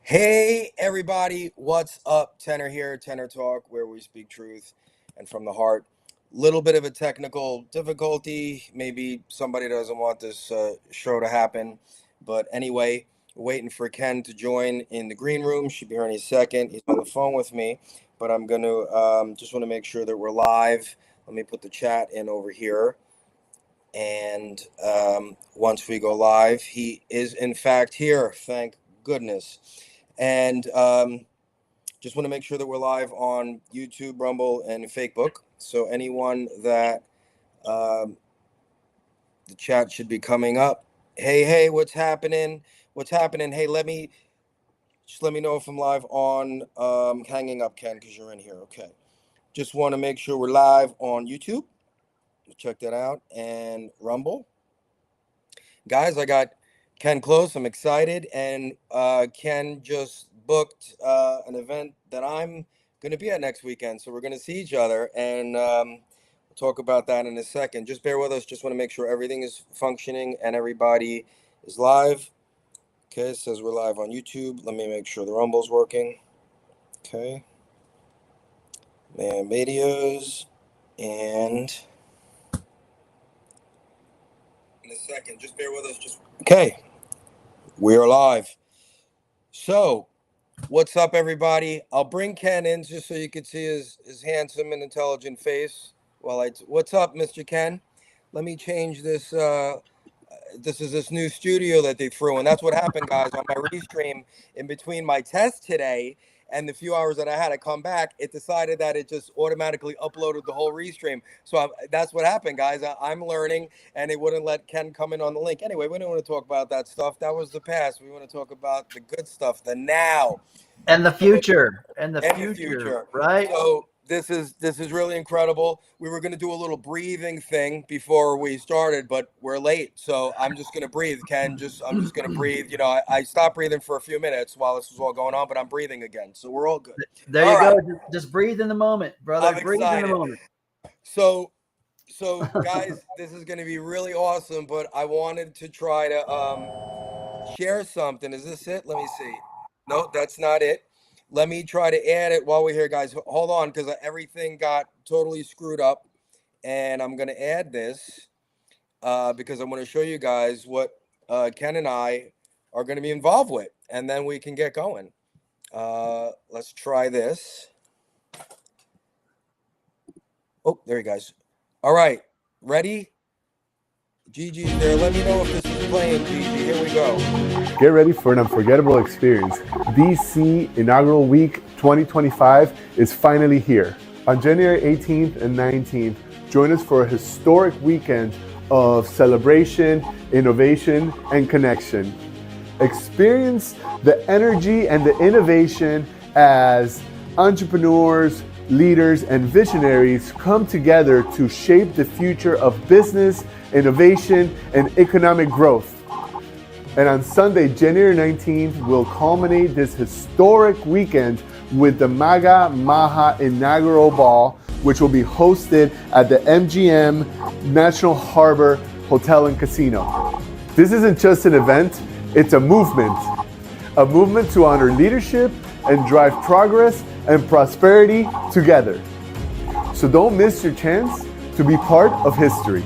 Hey everybody, what's up? Tenor here, Tenor Talk, where we speak truth and from the heart. Little bit of a technical difficulty. Maybe somebody doesn't want this show to happen. But anyway, we're waiting for Ken to join in the green room. Should be here any second. He's on the phone with me, but I'm going to just want to make sure that we're live. Let me put the chat in over here. And once we go live, he is in fact here. Thank goodness. And just want to make sure that we're live on YouTube, Rumble, and Facebook. So anyone that the chat should be coming up. Hey, what's happening? What's happening? Hey, let me know if I'm live on hanging up, Ken, because you're in here. Okay. Just want to make sure we're live on YouTube. Check that out. And Rumble. Guys, I got Ken close. I'm excited. And Ken just booked an event that I'm going to be at next weekend. So we're going to see each other. And we'll talk about that in a second. Just bear with us. Just want to make sure everything is functioning and everybody is live. Okay, it says we're live on YouTube. Let me make sure the Rumble's working. Okay. Man, videos. And in a second, just bear with us. Okay. We are live. So, what's up, everybody? I'll bring Ken in just so you can see his handsome and intelligent face. What's up, Mr. Ken? Let me change this. This is this new studio that they threw in. That's what happened, guys, on my restream in between my test today and the few hours that I had to come back. It decided that it just automatically uploaded the whole restream. So that's what happened, guys. I'm learning, and it wouldn't let Ken come in on the link. Anyway, we don't want to talk about that stuff. That was the past. We want to talk about the good stuff, the now, and the future, right? So this is really incredible. We were going to do a little breathing thing before we started, but we're late, so I'm just going to breathe, Ken. I'm just going to breathe. You know, I stopped breathing for a few minutes while this was all going on, but I'm breathing again, so we're all good. There you go. Just breathe in the moment, brother. I'm excited. In the moment. So guys, this is going to be really awesome, but I wanted to try to share something. Is this it? Let me see. No, that's not it. Let me try to add it while we're here, guys. Hold on, because everything got totally screwed up. And I'm going to add this because I'm going to show you guys what Ken and I are going to be involved with. And then we can get going. Let's try this. Oh, there you guys. All right. Ready? Gigi there. Let me know if this is playing, Gigi. Here we go. Get ready for an unforgettable experience. DC Inaugural Week 2025 is finally here. On January 18th and 19th, join us for a historic weekend of celebration, innovation, and connection. Experience the energy and the innovation as entrepreneurs, leaders, and visionaries come together to shape the future of business, innovation, and economic growth. And on Sunday, January 19th, we'll culminate this historic weekend with the MAGA-MAHA Inaugural Ball, which will be hosted at the MGM National Harbor Hotel and Casino. This isn't just an event, it's a movement to honor leadership and drive progress and prosperity together. So don't miss your chance to be part of history.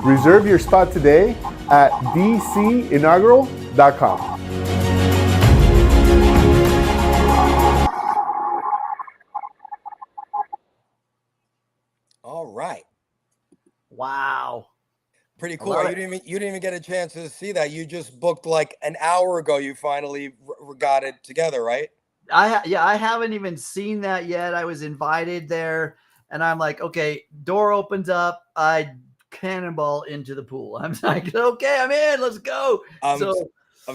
Reserve your spot today at dcinaugural.com. All right. Wow. Pretty cool. You didn't even get a chance to see that. You just booked like an hour ago. You finally got it together, right? I haven't even seen that yet. I was invited there, and I'm like, okay, door opens up. I cannonball into the pool. I'm like, okay, I'm in. Let's go. I'm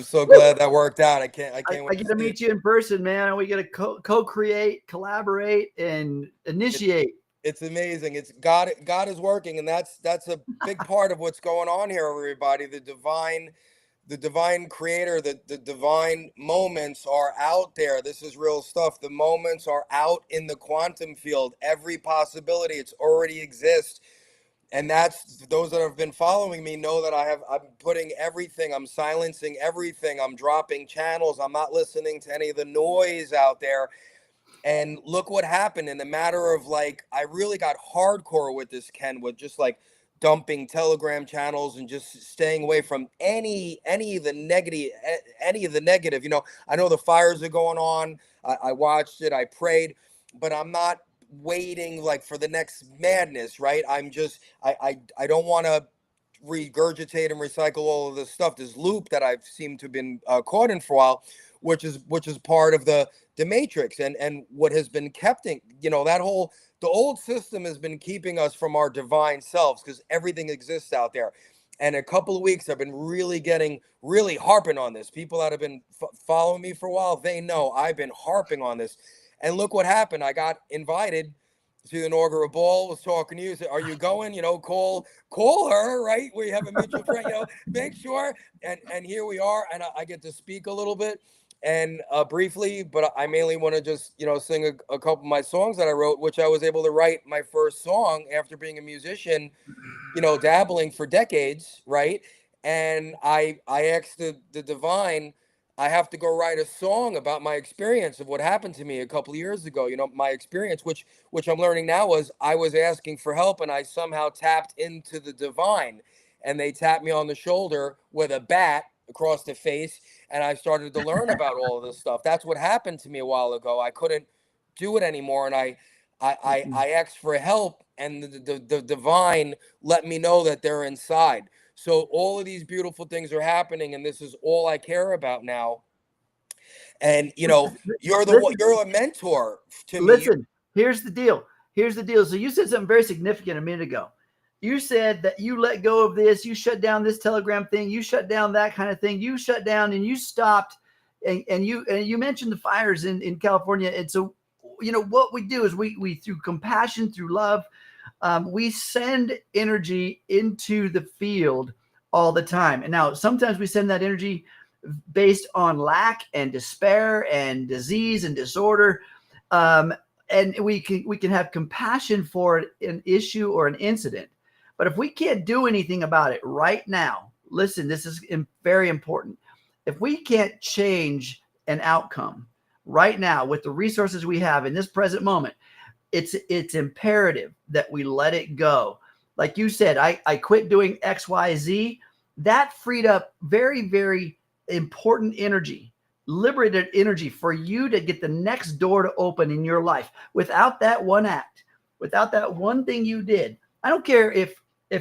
so glad that worked out. I can't wait. I get to meet you in person, man, and we get to co-create, collaborate, and initiate. It's amazing. It's God is working, and that's a big part of what's going on here, everybody. The divine creator, the divine moments are out there. This is real stuff. The moments are out in the quantum field. Every possibility, it's already exists. And that's, those that have been following me know that I'm putting everything, I'm silencing everything, I'm dropping channels, I'm not listening to any of the noise out there. And look what happened in the matter of, like, I really got hardcore with this, Ken, with just like dumping Telegram channels and just staying away from any of the negative. You know, I know the fires are going on. I watched it, I prayed, but I'm not waiting like for the next madness, right? I'm just I don't want to regurgitate and recycle all of this stuff, this loop that I've seemed to have been caught in for a while, which is part of the matrix, and what has been kept in, you know, that whole, the old system has been keeping us from our divine selves, because everything exists out there. And a couple of weeks I've been really harping on this. People that have been following me for a while, they know I've been harping on this. And look what happened. I got invited to the inaugural ball. Was talking to you, said, are you going? You know, call her, right? We have a mutual friend, you know, make sure. And here we are, and I get to speak a little bit and briefly, but I mainly want to just, you know, sing a couple of my songs that I wrote, which I was able to write my first song after being a musician, you know, dabbling for decades, right? And I asked the divine, I have to go write a song about my experience of what happened to me a couple of years ago. You know, my experience, which I'm learning now, was I was asking for help, and I somehow tapped into the divine, and they tapped me on the shoulder with a bat across the face, and I started to learn about all of this stuff. That's what happened to me a while ago. I couldn't do it anymore, and I asked for help, and the divine let me know that they're inside. So all of these beautiful things are happening, and this is all I care about now. And you know, Listen, you're a mentor to me. listen, here's the deal. Here's the deal. So you said something very significant a minute ago. You said that you let go of this, you shut down this Telegram thing, you shut down that kind of thing, you shut down and you stopped, and you mentioned the fires in California. And so, you know, what we do is we through compassion, through love, we send energy into the field all the time. And now sometimes we send that energy based on lack and despair and disease and disorder. And we can have compassion for an issue or an incident. But if we can't do anything about it right now, listen, this is very important. If we can't change an outcome right now with the resources we have in this present moment, it's imperative that we let it go. Like you said, I quit doing XYZ. That freed up very, very important energy, liberated energy for you to get the next door to open in your life. Without that one act, without that one thing you did, I don't care if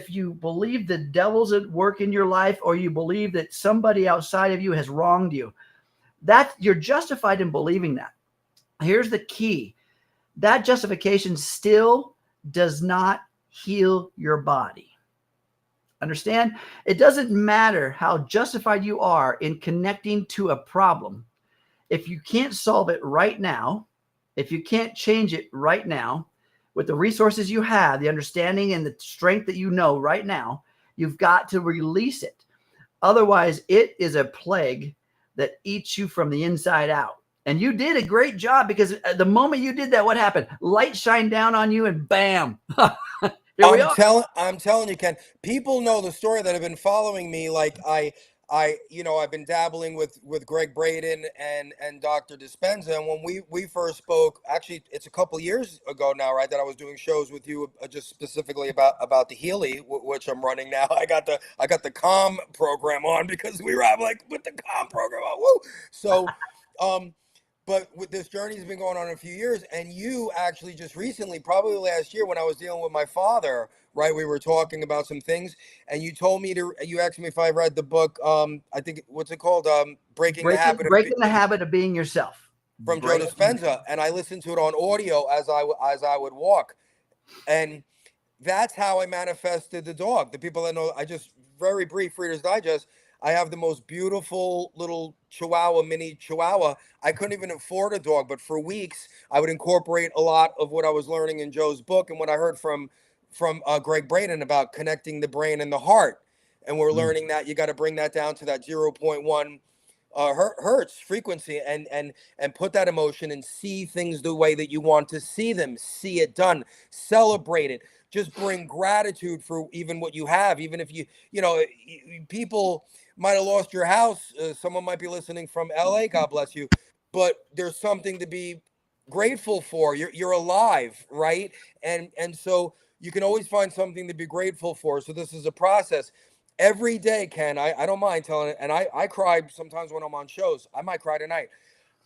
you believe the devil's at work in your life, or you believe that somebody outside of you has wronged you, that you're justified in believing that. Here's the key. That justification still does not heal your body. Understand? It doesn't matter how justified you are in connecting to a problem. If you can't solve it right now, if you can't change it right now, with the resources you have, the understanding and the strength that you know right now, you've got to release it. Otherwise, it is a plague that eats you from the inside out. And you did a great job, because the moment you did that, what happened? Light shined down on you, and bam. Here we are. I'm telling you, Ken, people know the story that have been following me. Like you know, I've been dabbling with Greg Braden and Dr. Dispenza. And when we first spoke, actually, it's a couple years ago now, right, that I was doing shows with you just specifically about the Healy, which I'm running now. I got the Calm program on, because we were like with the Calm program on. Woo! So, but with this journey has been going on a few years, and you actually just recently, probably last year, when I was dealing with my father, right, we were talking about some things, and you told me you asked me if I read the book, I think, what's it called? Breaking the Habit of Being Yourself, from Joe Dispenza, and I listened to it on audio as I would walk, and that's how I manifested the dog. The people that know, I just, very brief Reader's Digest, I have the most beautiful little mini Chihuahua. I couldn't even afford a dog, but for weeks I would incorporate a lot of what I was learning in Joe's book and what I heard from Greg Braden about connecting the brain and the heart. And we're learning that you got to bring that down to that 0.1 hertz frequency, and put that emotion and see things the way that you want to see them. See it done. Celebrate it. Just bring gratitude for even what you have, even if people might have lost your house. Someone might be listening from LA, God bless you, but there's something to be grateful for. You're alive, right? And so you can always find something to be grateful for. So this is a process. Every day, Ken, I don't mind telling it, and I cry sometimes when I'm on shows. I might cry tonight.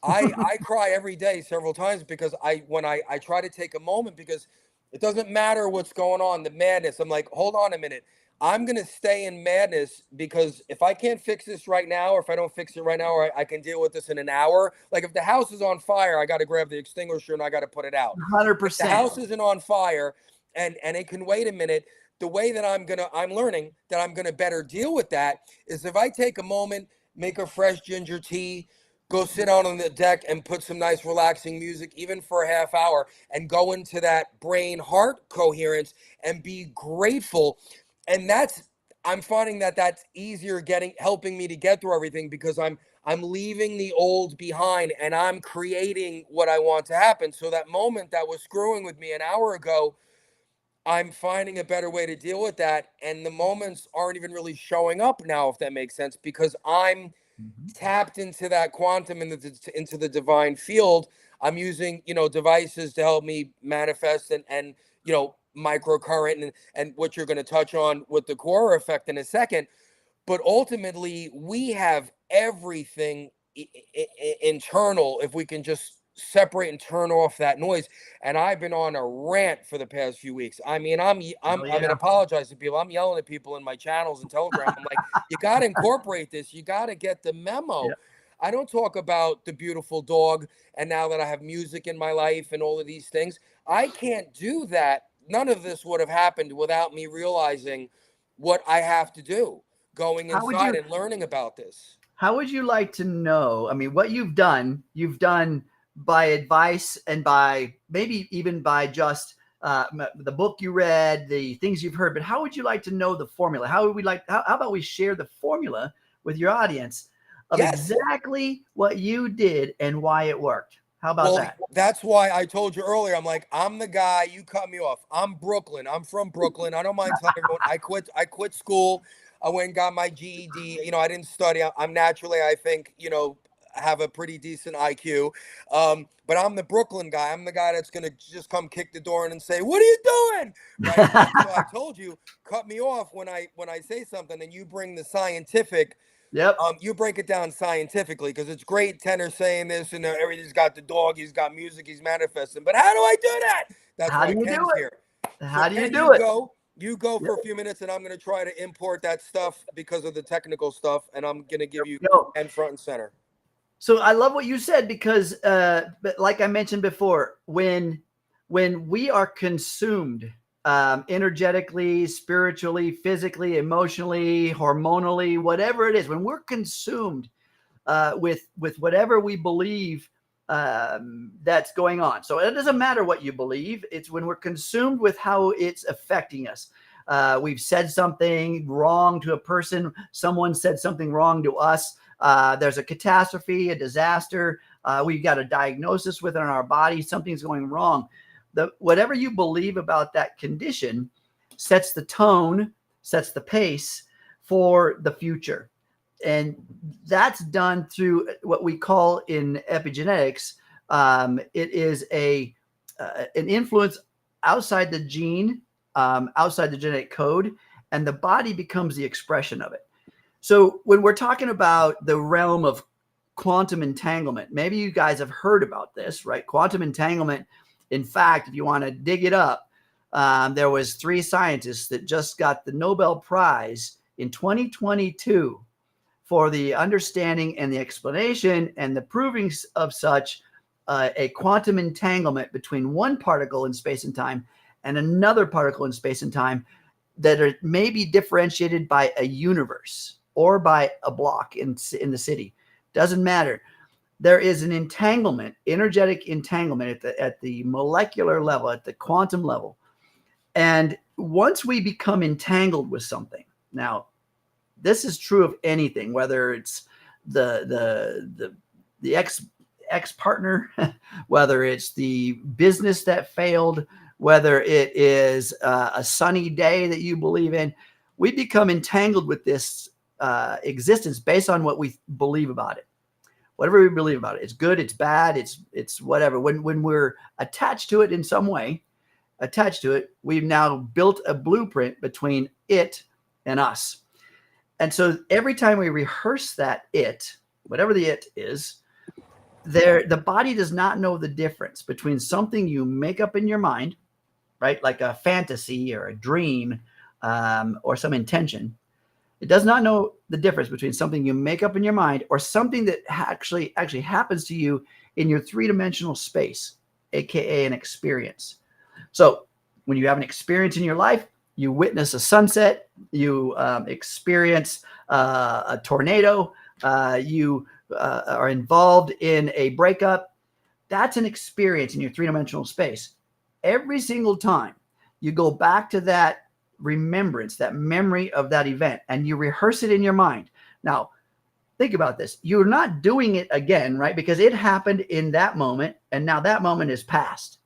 I cry every day several times because when I try to take a moment, because it doesn't matter what's going on, the madness. I'm like, hold on a minute. I'm going to stay in madness, because if I can't fix this right now, or if I don't fix it right now, or I can deal with this in an hour. Like if the house is on fire, I got to grab the extinguisher and I got to put it out. 100%. If the house isn't on fire and it can wait a minute, the way that I'm learning that I'm going to better deal with that is if I take a moment, make a fresh ginger tea, go sit out on the deck and put some nice relaxing music, even for a half hour, and go into that brain heart coherence and be grateful. And I'm finding that that's easier helping me to get through everything, because I'm leaving the old behind and I'm creating what I want to happen. So that moment that was screwing with me an hour ago, I'm finding a better way to deal with that. And the moments aren't even really showing up now, if that makes sense, because I'm tapped into that quantum, into the divine field. I'm using, devices to help me manifest and microcurrent and what you're going to touch on with the QUORAeffect in a second. But ultimately, we have everything internal, if we can just separate and turn off that noise. And I've been on a rant for the past few weeks. I mean, I'm going to apologize to people. I'm yelling at people in my channels and Telegram. I'm like, you got to incorporate this. You got to get the memo. Yeah. I don't talk about the beautiful dog. And now that I have music in my life and all of these things, I can't do that. None of this would have happened without me realizing what I have to do, going inside and learning about this. How would you like to know? I mean, what you've done by advice and by maybe even by just the book you read, the things you've heard, but how would you like to know the formula? How about we share the formula with your audience of exactly what you did and why it worked? How about that? That's why I told you earlier, I'm like, I'm the guy, you cut me off. I'm Brooklyn. I'm from Brooklyn. I don't mind telling everyone I quit school. I went and got my GED. I didn't study. I'm naturally, I think, have a pretty decent IQ. But I'm the Brooklyn guy. I'm the guy that's going to just come kick the door in and say, what are you doing? Right. So I told you, cut me off when I say something, and you bring the scientific. Yep. You break it down scientifically, because it's great Tenor saying this and everything's got the dog, he's got music, he's manifesting. But how do I do that? That's why Ken's here. How do you do it? You go for a few minutes, and I'm going to try to import that stuff because of the technical stuff, and I'm going to give you and front and center. So I love what you said, because but like I mentioned before, when we are consumed energetically, spiritually, physically, emotionally, hormonally, whatever it is, when we're consumed with whatever we believe that's going on. So it doesn't matter what you believe. It's when we're consumed with how it's affecting us. We've said something wrong to a person. Someone said something wrong to us. There's a catastrophe, a disaster. We've got a diagnosis within our body. Something's going wrong. Whatever you believe about that condition sets the tone, sets the pace for the future. And that's done through what we call in epigenetics. It is an influence outside the gene, outside the genetic code, and the body becomes the expression of it. So when we're talking about the realm of quantum entanglement, maybe you guys have heard about this, right? Quantum entanglement. In fact, if you want to dig it up, there was 3 scientists that just got the Nobel Prize in 2022 for the understanding and the explanation and the proving of such a quantum entanglement between one particle in space and time and another particle in space and time that are maybe differentiated by a universe or by a block in the city. Doesn't matter. There is an entanglement, energetic entanglement at the molecular level, at the quantum level. And once we become entangled with something, now, this is true of anything, whether it's the ex partner, whether it's the business that failed, whether it is a sunny day that you believe in, we become entangled with this existence based on what we believe about it. Whatever we believe about it, it's good, it's bad, it's whatever. When we're attached to it in some way, we've now built a blueprint between it and us. And so every time we rehearse that it, whatever the it is, the body does not know the difference between something you make up in your mind, right? Like a fantasy or a dream or some intention. It does not know the difference between something you make up in your mind or something that actually happens to you in your three-dimensional space, aka an experience. So when you have an experience in your life, you witness a sunset, you experience a tornado, you are involved in a breakup. That's an experience in your three-dimensional space. Every single time you go back to that remembrance, that memory of that event, and you rehearse it in your mind. Now, think about this. You're not doing it again, right? Because it happened in that moment, and now that moment is past.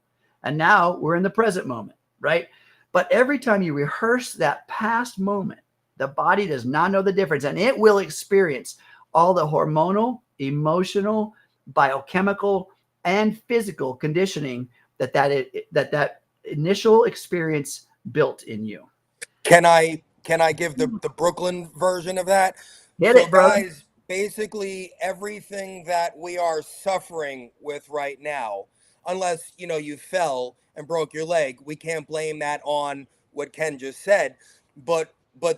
And now we're in the present moment, right? But every time you rehearse that past moment, the body does not know the difference, and it will experience all the hormonal, emotional, biochemical, and physical conditioning that initial experience built in you. Can I give the Brooklyn version of that? Hit it, bro. Guys, basically everything that we are suffering with right now, unless you fell and broke your leg, we can't blame that on what Ken just said. But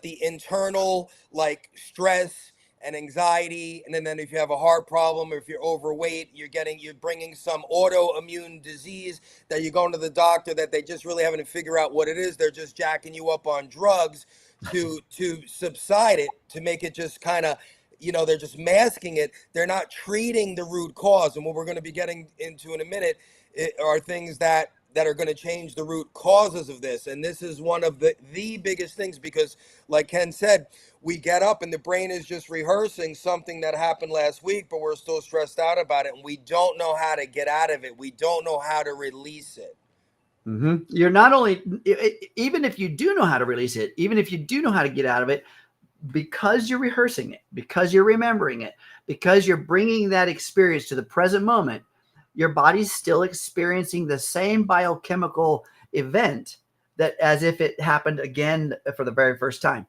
the internal like stress and anxiety, and then if you have a heart problem or if you're overweight, you're bringing some autoimmune disease that you're going to the doctor that they just really haven't figured out what it is. They're just jacking you up on drugs to subside it, to make it just kind of, they're just masking it. They're not treating the root cause. And what we're going to be getting into in a minute are things that are going to change the root causes of this. And this is one of the biggest things, because like Ken said, we get up and the brain is just rehearsing something that happened last week, but we're still stressed out about it. And we don't know how to get out of it. We don't know how to release it. Mm-hmm. You're not only, even if you do know how to release it, even if you do know how to get out of it, because you're rehearsing it, because you're remembering it, because you're bringing that experience to the present moment, your body's still experiencing the same biochemical event that as if it happened again for the very first time.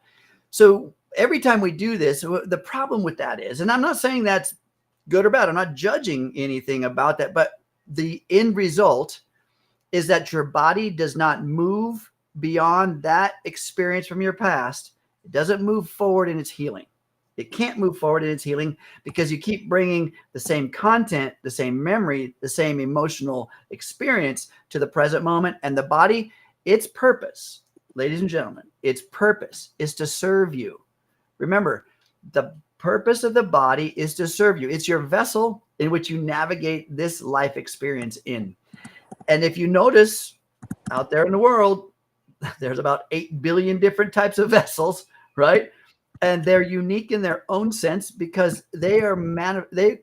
So every time we do this, the problem with that is, and I'm not saying that's good or bad, I'm not judging anything about that, but the end result is that your body does not move beyond that experience from your past. It doesn't move forward in its healing. It can't move forward in its healing because you keep bringing the same content, the same memory, the same emotional experience to the present moment. And the body, its purpose, ladies and gentlemen, its purpose is to serve you. Remember, the purpose of the body is to serve you. It's your vessel in which you navigate this life experience in. And if you notice out there in the world, there's about 8 billion different types of vessels, right? And they're unique in their own sense because they're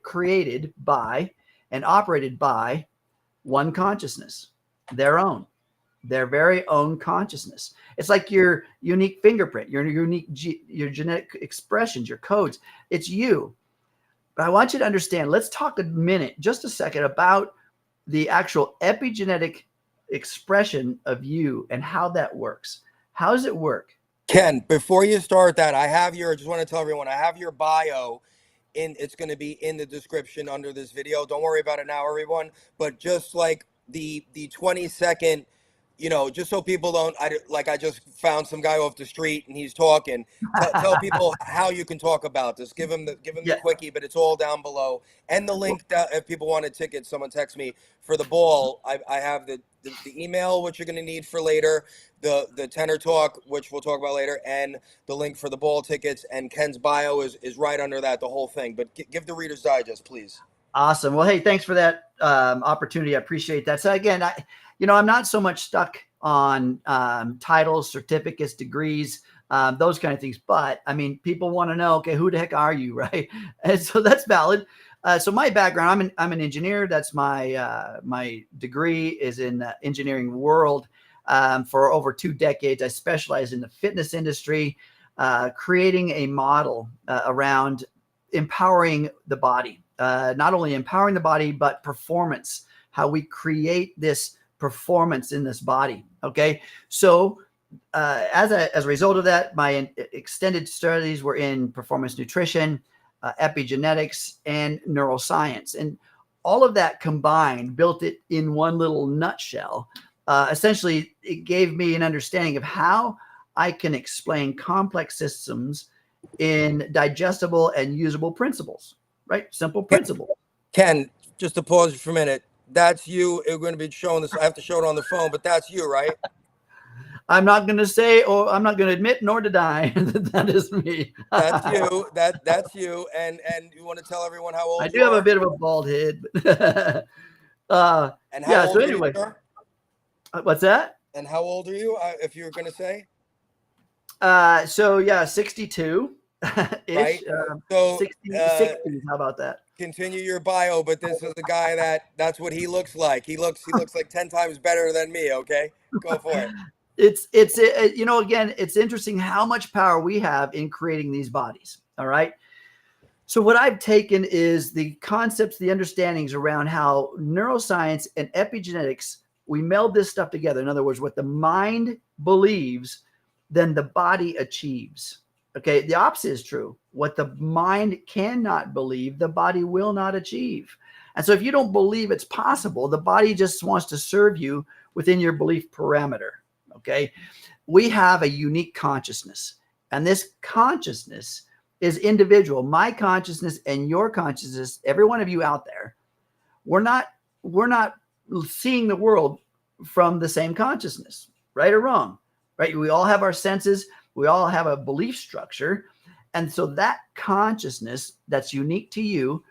created by and operated by one consciousness, their very own consciousness. It's like your unique fingerprint, your genetic expressions, your codes. It's you. But I want you to understand, let's talk a minute, just a second, about the actual epigenetic expression of you and how that works. How does it work? Ken, before you start that, I just want to tell everyone, I have your bio it's going to be in the description under this video. Don't worry about it now, everyone. But just like the 20-second, just so people don't, I just found some guy off the street and he's talking. Tell people how you can talk about this. Give them the quickie, but it's all down below. And the link that if people want a ticket, someone text me for the ball. I have the email, which you're going to need for later, the tenor talk, which we'll talk about later, and the link for the ball tickets. And Ken's bio is right under that, the whole thing. But give the Reader's Digest, please. Awesome. Well, hey, thanks for that opportunity. I appreciate that. So again, I'm not so much stuck on titles, certificates, degrees. those kind of things. But I mean, people want to know, okay, who the heck are you, right? And so that's valid. So my background, I'm an engineer. That's my degree is in the engineering world. For over 2 decades, I specialize in the fitness industry, creating a model around empowering the body, not only empowering the body, but performance, how we create this performance in this body. Okay. So as a result of that, my extended studies were in performance nutrition, epigenetics, and neuroscience. And all of that combined built it in one little nutshell. Essentially, it gave me an understanding of how I can explain complex systems in digestible and usable principles, right? Simple principle. Ken, just to pause for a minute. That's you. We're going to be showing this. I have to show it on the phone, but that's you, right? I'm not going to say, or I'm not going to admit nor deny that that is me. That's you. That's you. And you want to tell everyone how old I you do have are? a bit of a bald head. And how yeah. old So are anyway, you, sir? what's that? And how old are you? If you were going to say. So yeah, 62 ish. Right. So 60s. How about that? continue your bio, but this is a guy that's what he looks like. He looks like 10 times better than me. Okay, go for it. It's again, it's interesting how much power we have in creating these bodies. All right. So what I've taken is the concepts, the understandings around how neuroscience and epigenetics, we meld this stuff together. In other words, what the mind believes, then the body achieves. Okay. The opposite is true. What the mind cannot believe, the body will not achieve. And so if you don't believe it's possible, the body just wants to serve you within your belief parameter. Okay. We have a unique consciousness, and this consciousness is individual. My consciousness and your consciousness, every one of you out there, we're not seeing the world from the same consciousness, right or wrong, right? We all have our senses. We all have a belief structure. And so that consciousness that's unique to you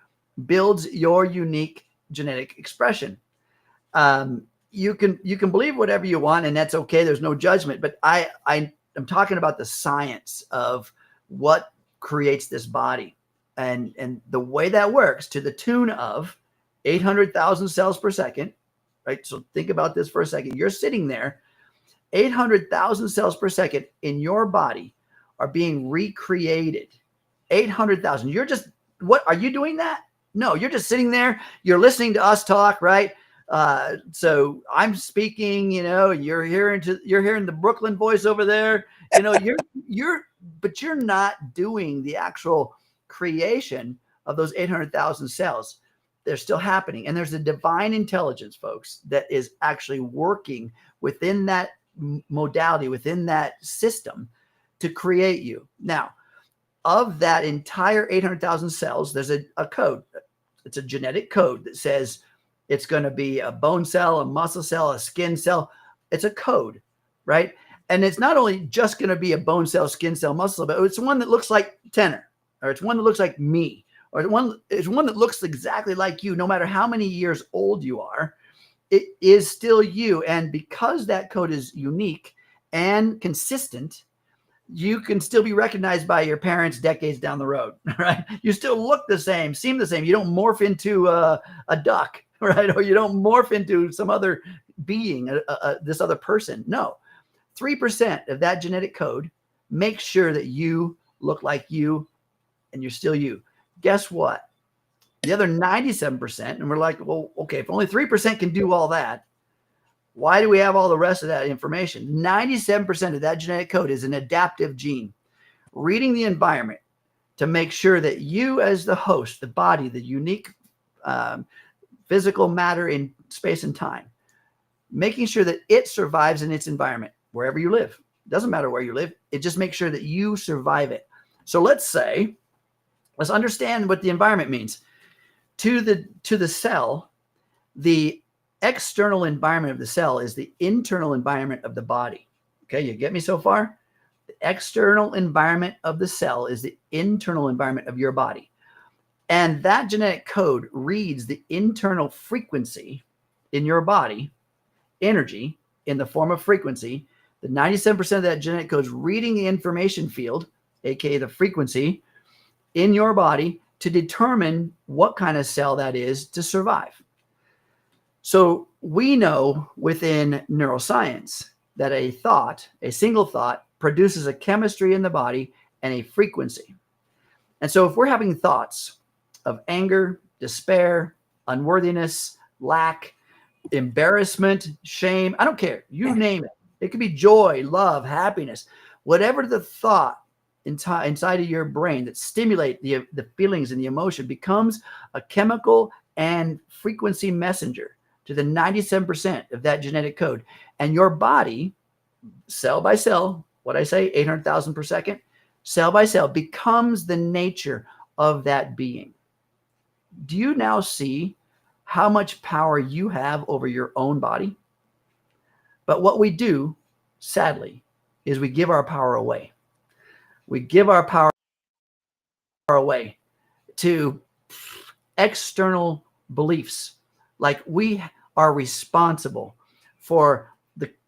builds your unique genetic expression. You can believe whatever you want, and that's okay. There's no judgment. But I'm talking about the science of what creates this body, and the way that works to the tune of 800,000 cells per second, right? So think about this for a second. You're sitting there, 800,000 cells per second in your body are being recreated. 800,000. You're just, what are you doing that? No, you're just sitting there. You're listening to us talk, right? So I'm speaking, you're hearing the Brooklyn voice over there, but you're not doing the actual creation of those 800,000 cells. They're still happening. And there's a divine intelligence, folks, that is actually working within that modality, within that system to create you. Now, of that entire 800,000 cells, there's a code. It's a genetic code that says it's going to be a bone cell, a muscle cell, a skin cell. It's a code, right? And it's not only just going to be a bone cell, skin cell, muscle cell, but it's one that looks like Tenner, or it's one that looks like me, or it's one that looks exactly like you, no matter how many years old you are. It is still you. And because that code is unique and consistent, you can still be recognized by your parents decades down the road, right? You still look the same, seem the same. You don't morph into a duck, right? Or you don't morph into some other being, this other person. No, 3% of that genetic code makes sure that you look like you and you're still you. Guess what? The other 97%, and we're like, well, okay, if only 3% can do all that, why do we have all the rest of that information? 97% of that genetic code is an adaptive gene, reading the environment to make sure that you, as the host, the body, the unique physical matter in space and time, making sure that it survives in its environment, wherever you live. It doesn't matter where you live. It just makes sure that you survive it. So let's understand what the environment means. To the cell, the external environment of the cell is the internal environment of the body. Okay, you get me so far? The external environment of the cell is the internal environment of your body. And that genetic code reads the internal frequency in your body, energy in the form of frequency, The 97% of that genetic code is reading the information field, aka the frequency, in your body to determine what kind of cell that is to survive. So we know within neuroscience that a thought, a single thought, produces a chemistry in the body and a frequency. And so if we're having thoughts of anger, despair, unworthiness, lack, embarrassment, shame, I don't care, you name it. It could be joy, love, happiness, whatever the thought inside of your brain that stimulate the feelings and the emotion becomes a chemical and frequency messenger to the 97% of that genetic code. And your body, cell by cell, what I say, 800,000 per second, cell by cell, becomes the nature of that being. Do you now see how much power you have over your own body? But what we do, sadly, is we give our power away. We give our power away to external beliefs, like we are responsible for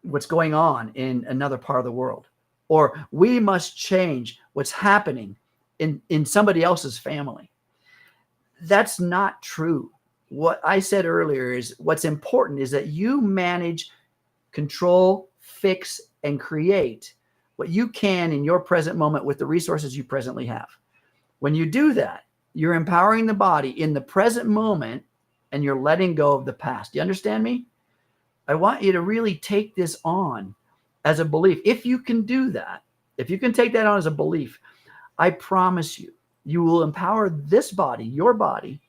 what's going on in another part of the world, or we must change what's happening in somebody else's family. That's not true. What I said earlier is what's important is that you manage, control, fix, and create what you can in your present moment with the resources you presently have. When you do that, you're empowering the body in the present moment and you're letting go of the past. Do you understand me? I want you to really take this on as a belief. If you can do that, if you can take that on as a belief, I promise you, you will empower this body, your body,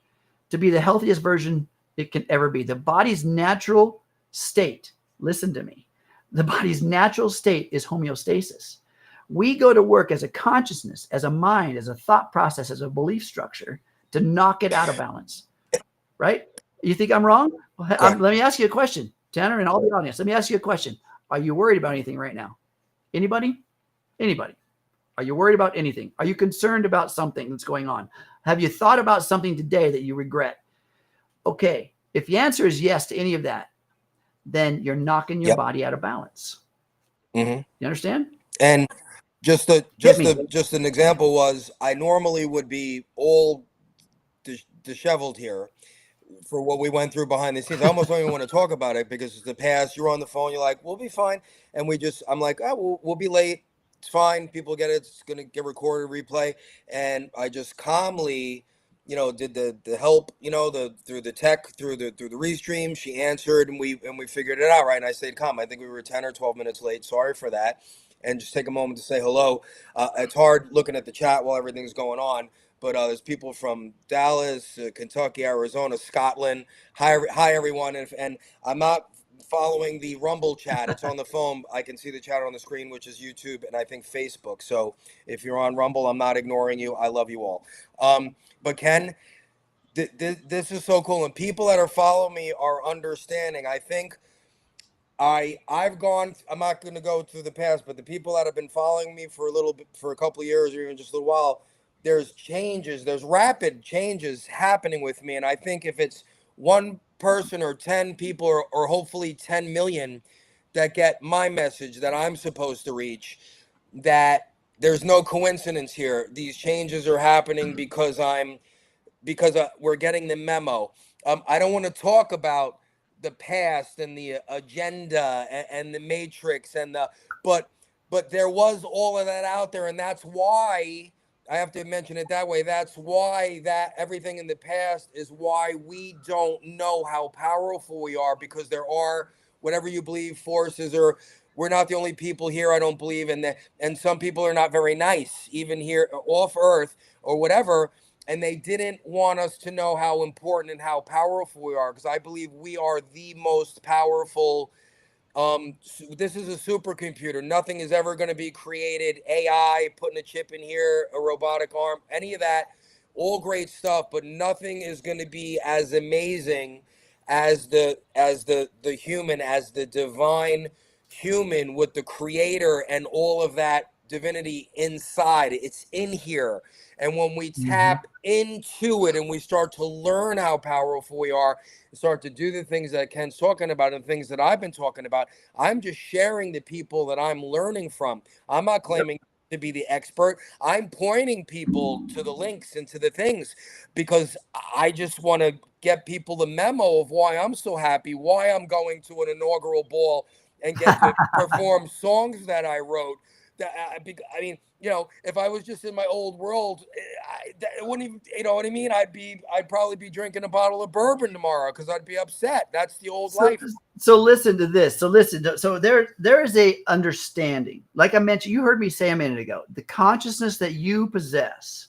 to be the healthiest version it can ever be. The body's natural state, listen to me, the body's natural state is homeostasis. We go to work as a consciousness, as a mind, as a thought process, as a belief structure to knock it out of balance, right? You think I'm wrong? Let me ask you a question, Tanner, and all the audience. Let me ask you a question. Are you worried about anything right now? Anybody? Anybody? Are you worried about anything? Are you concerned about something that's going on? Have you thought about something today that you regret? Okay, if the answer is yes to any of that, then you're knocking your body out of balance. You understand? And just an example was, I normally would be all disheveled here for what we went through behind the scenes. I almost don't even want to talk about it because it's the past. You're on the phone. You're like, we'll be fine. And I'm like, oh, we'll be late. It's fine. People get it. It's going to get recorded, replay. And I just calmly, did the help, through the tech, through the restream. She answered and we figured it out. Right. And I stayed calm. I think we were 10 or 12 minutes late. Sorry for that. And just take a moment to say hello. It's hard looking at the chat while everything's going on. But there's people from Dallas, Kentucky, Arizona, Scotland. Hi, everyone. And I'm not following the Rumble chat. It's on the phone. I can see the chat on the screen, which is YouTube and I think Facebook. So if you're on Rumble, I'm not ignoring you. I love you all. But Ken, this is so cool. And people that are following me are understanding. I think I've gone, I'm not going to go through the past, but the people that have been following me for a couple of years or even just a little while, there's rapid changes happening with me. And I think if it's one person or 10 people or hopefully 10 million that get my message that I'm supposed to reach, that there's no coincidence here. These changes are happening because we're getting the memo. I don't want to talk about the past and the agenda and the matrix but there was all of that out there, and that's why I have to mention it that way. That's why that everything in the past is why we don't know how powerful we are, because there are, whatever you believe, forces, or we're not the only people here, I don't believe in that, and some people are not very nice even here off Earth or whatever. And they didn't want us to know how important and how powerful we are, because I believe we are the most powerful. This is a supercomputer. Nothing is ever going to be created. AI, putting a chip in here, a robotic arm, any of that, all great stuff, but nothing is going to be as amazing as the human, as the divine human with the creator and all of that divinity inside. It's in here. And when we Mhm. tap into it and we start to learn how powerful we are, start to do the things that Ken's talking about and things that I've been talking about, I'm just sharing the people that I'm learning from. I'm not claiming to be the expert. I'm pointing people to the links and to the things because I just want to get people the memo of why I'm so happy, why I'm going to an inaugural ball and get to perform songs that I wrote. I mean, you know, if I was just in my old world, it wouldn't even, you know what I mean? I'd probably be drinking a bottle of bourbon tomorrow because I'd be upset. That's the old life. So listen to this. So there is a understanding. Like I mentioned, you heard me say a minute ago, the consciousness that you possess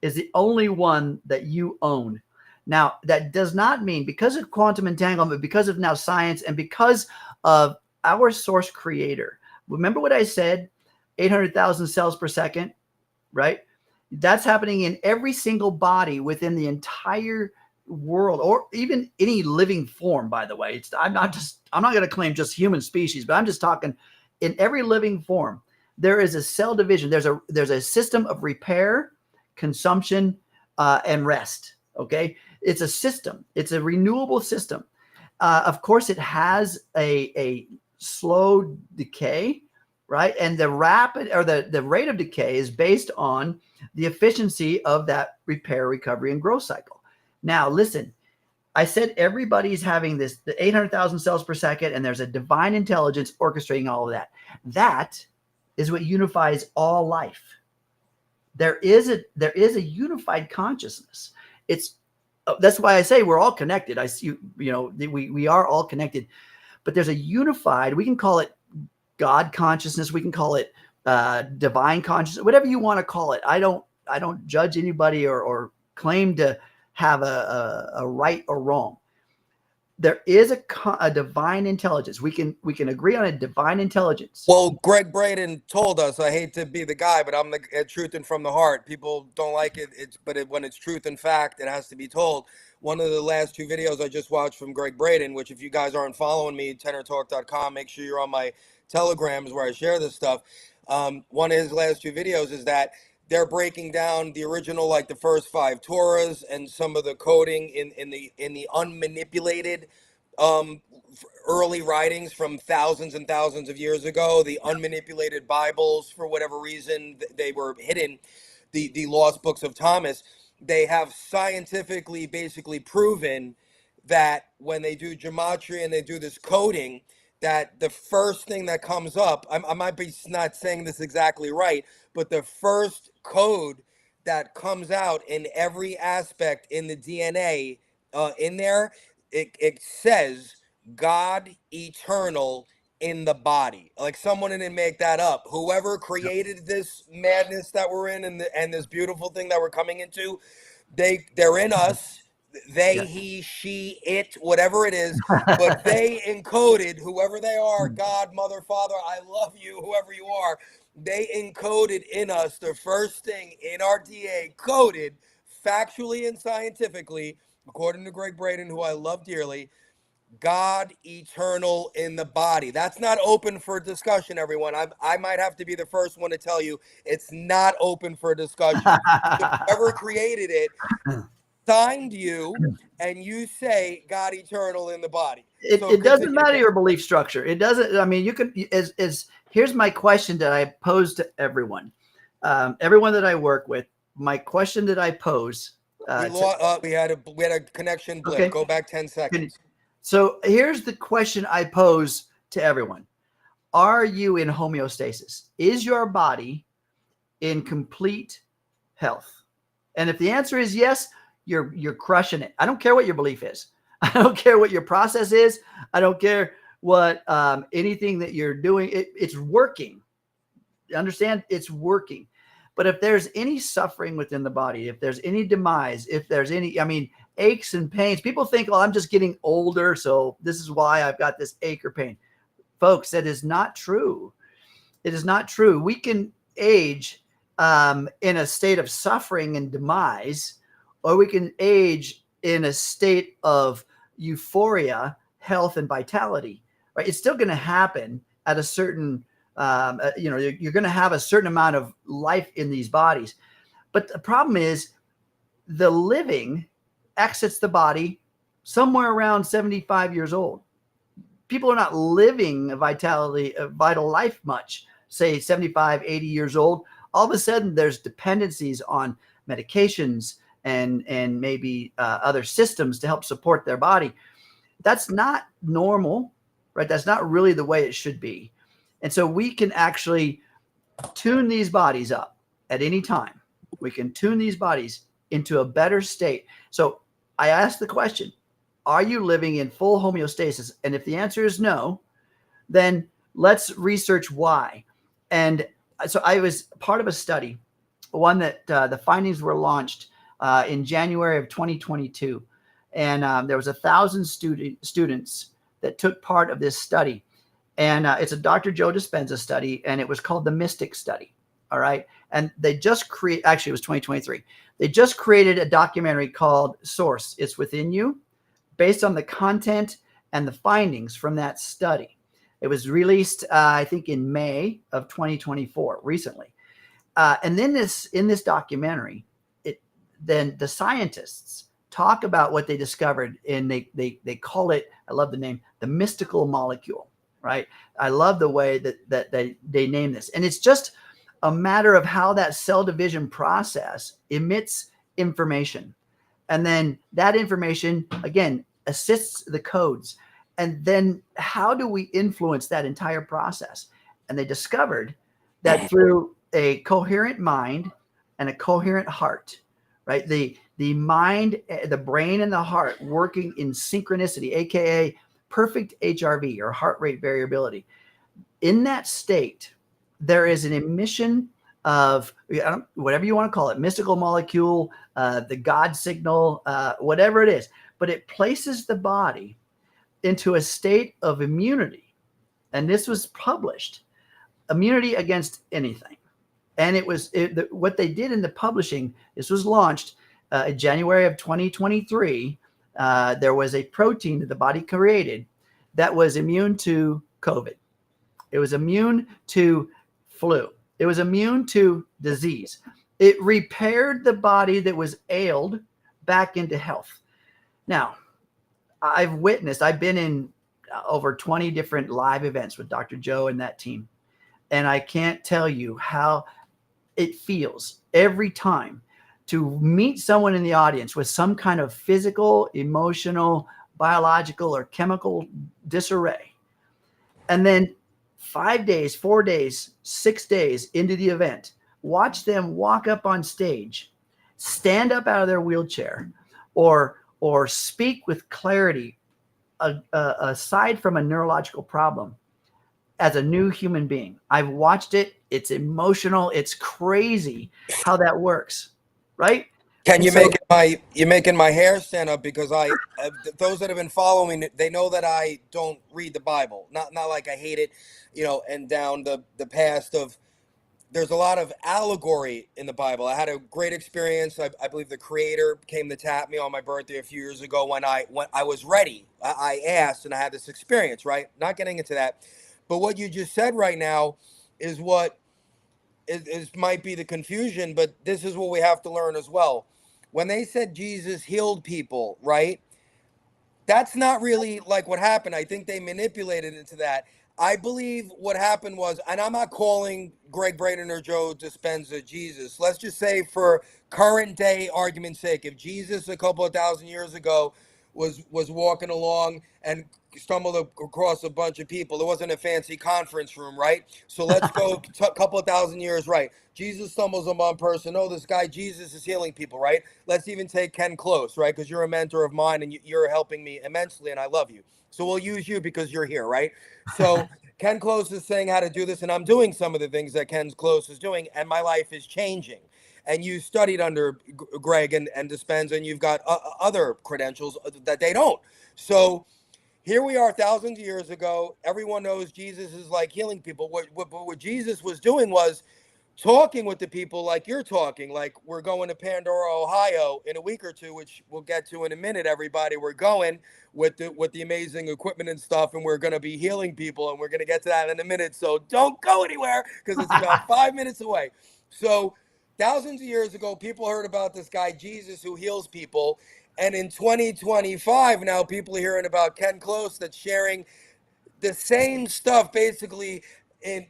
is the only one that you own. Now, that does not mean, because of quantum entanglement, because of now science, and because of our source creator. Remember what I said? 800,000 cells per second, right? That's happening in every single body within the entire world, or even any living form, by the way. I'm not going to claim just human species, but I'm just talking in every living form. There is a cell division. There's a system of repair, consumption, and rest. Okay. It's a system. It's a renewable system. Of course, it has a slow decay, right? And the rapid, or the rate of decay is based on the efficiency of that repair, recovery, and growth cycle. Now, listen, I said everybody's having the 800,000 cells per second, and there's a divine intelligence orchestrating all of that. That is what unifies all life. There is a unified consciousness. That's why I say we're all connected. I see, you know, we are all connected, but there's a unified, we can call it God consciousness, we can call it divine consciousness, whatever you want to call it. I don't judge anybody or claim to have a right or wrong. There is a divine intelligence. We can agree on a divine intelligence. Well, Greg Braden told us, I hate to be the guy, but I'm the truth and from the heart. People don't like it, when it's truth and fact, it has to be told. One of the last two videos I just watched from Greg Braden, which if you guys aren't following me, tennertalk.com, make sure you're on my telegrams where I share this stuff. One of his last two videos is that they're breaking down the original, like the first 5 Torahs and some of the coding in the unmanipulated early writings from thousands and thousands of years ago, the unmanipulated Bibles. For whatever reason, they were hidden, the lost books of Thomas. They have scientifically basically proven that when they do gematria and they do this coding, that the first thing that comes up, I might be not saying this exactly right, but the first code that comes out in every aspect in the DNA in there, it says God eternal in the body. Like someone didn't make that up. Whoever created this madness that we're in, and this beautiful thing that we're coming into, they're in us. They, he, she, it, whatever it is, but they encoded, whoever they are, God, Mother, Father, I love you, whoever you are, they encoded in us the first thing in our DNA, coded factually and scientifically, according to Greg Braden, who I love dearly, God eternal in the body. That's not open for discussion, everyone. I might have to be the first one to tell you it's not open for discussion. Whoever created it signed you, and you say God eternal in the body. It doesn't matter your belief structure. It doesn't. I mean, you can. Here's my question that I pose to everyone, everyone that I work with. My question that I pose. We had a connection blip. Okay. Go back 10 seconds. So here's the question I pose to everyone. Are you in homeostasis? Is your body in complete health? And if the answer is yes, you're crushing it. I don't care what your belief is. I don't care what your process is. I don't care what anything that you're doing. It's working. Understand? It's working. But if there's any suffering within the body, if there's any demise, if there's any, aches and pains, people think, oh, I'm just getting older, so this is why I've got this ache or pain. Folks, that is not true. It is not true. We can age in a state of suffering and demise, or we can age in a state of euphoria, health, and vitality. Right? It's still going to happen at a certain You're going to have a certain amount of life in these bodies. But the problem is the living exits the body somewhere around 75 years old. People are not living a vital life much, say 75, 80 years old. All of a sudden, there's dependencies on medications and maybe other systems to help support their body. That's not normal, right? That's not really the way it should be. And so we can actually tune these bodies up at any time. We can tune these bodies into a better state. So I asked the question, are you living in full homeostasis? And if the answer is no, then let's research why. And so I was part of a study, one that the findings were launched in January of 2022. And there was 1,000 students that took part of this study. And it's a Dr. Joe Dispenza study, and it was called the Mystic Study. All right. And they just actually, it was 2023. They just created a documentary called Source, It's Within You, based on the content and the findings from that study. It was released, I think, in May of 2024, recently. And then in this documentary, then the scientists talk about what they discovered, and they call it, I love the name, the mystical molecule, right? I love the way that they name this. And it's just a matter of how that cell division process emits information. And then that information, again, assists the codes. And then how do we influence that entire process? And they discovered that through a coherent mind and a coherent heart, right? The mind, the brain, and the heart working in synchronicity, aka perfect HRV, or heart rate variability. In that state, there is an emission of whatever you want to call it, mystical molecule, the God signal, whatever it is, but it places the body into a state of immunity. And this was published, immunity against anything. And what they did in the publishing, this was launched in January of 2023. There was a protein that the body created that was immune to COVID. It was immune to flu. It was immune to disease. It repaired the body that was ailed back into health. Now, I've been in over 20 different live events with Dr. Joe and that team. And I can't tell you how it feels every time to meet someone in the audience with some kind of physical, emotional, biological, or chemical disarray. And then 5 days, 4 days, 6 days into the event, watch them walk up on stage, stand up out of their wheelchair, or speak with clarity, aside from a neurological problem, as a new human being. I've watched it. It's emotional. It's crazy how that works, right? Ken, you're making my hair stand up, because those that have been following it, they know that I don't read the Bible. Not like I hate it, and down the past of, there's a lot of allegory in the Bible. I had a great experience. I believe the Creator came to tap me on my birthday a few years ago when I was ready. I asked, and I had this experience, right? Not getting into that. But what you just said right now is what is might be the confusion, but this is what we have to learn as well. When they said Jesus healed people, right? That's not really like what happened. I think they manipulated into that. I believe what happened was, and I'm not calling Greg Braden or Joe Dispenza Jesus. Let's just say, for current day argument's sake, if Jesus a couple of thousand years ago was walking along and stumbled across a bunch of people, it wasn't a fancy conference room, right? So let's go a couple of thousand years, right? Jesus stumbles on one person. Oh, this guy Jesus is healing people, right? Let's even take Ken Close, right? Because you're a mentor of mine, and you're helping me immensely, and I love you. So we'll use you because you're here, right? So Ken Close is saying how to do this, and I'm doing some of the things that Ken Close is doing, and my life is changing. And you studied under Greg and Dispenza, and you've got other credentials that they don't. So here we are, thousands of years ago. Everyone knows Jesus is like healing people. What Jesus was doing was talking with the people like you're talking, like we're going to Pandora, Ohio in a week or two, which we'll get to in a minute, everybody. We're going with the amazing equipment and stuff, and we're going to be healing people, and we're going to get to that in a minute. So don't go anywhere because it's about 5 minutes away. So thousands of years ago, people heard about this guy, Jesus, who heals people. And in 2025, now people are hearing about Ken Close that's sharing the same stuff basically in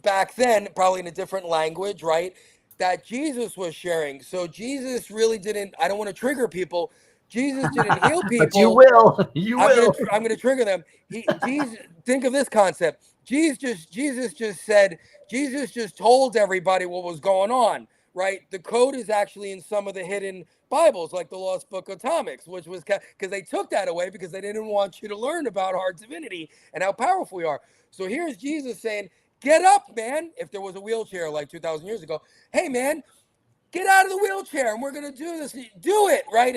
back then, probably in a different language, right? That Jesus was sharing. So Jesus really didn't, I don't want to trigger people. Jesus didn't heal But you people. will. You will. I'm gonna trigger them. Jesus, think of this concept. Jesus just told everybody what was going on, right? The code is actually in some of the hidden Bibles, like the Lost Book of Atomics, which was because they took that away because they didn't want you to learn about our divinity and how powerful we are. So here's Jesus saying, "Get up, man!" If there was a wheelchair like 2,000 years ago, hey man, get out of the wheelchair and we're going to do this. Do it, right?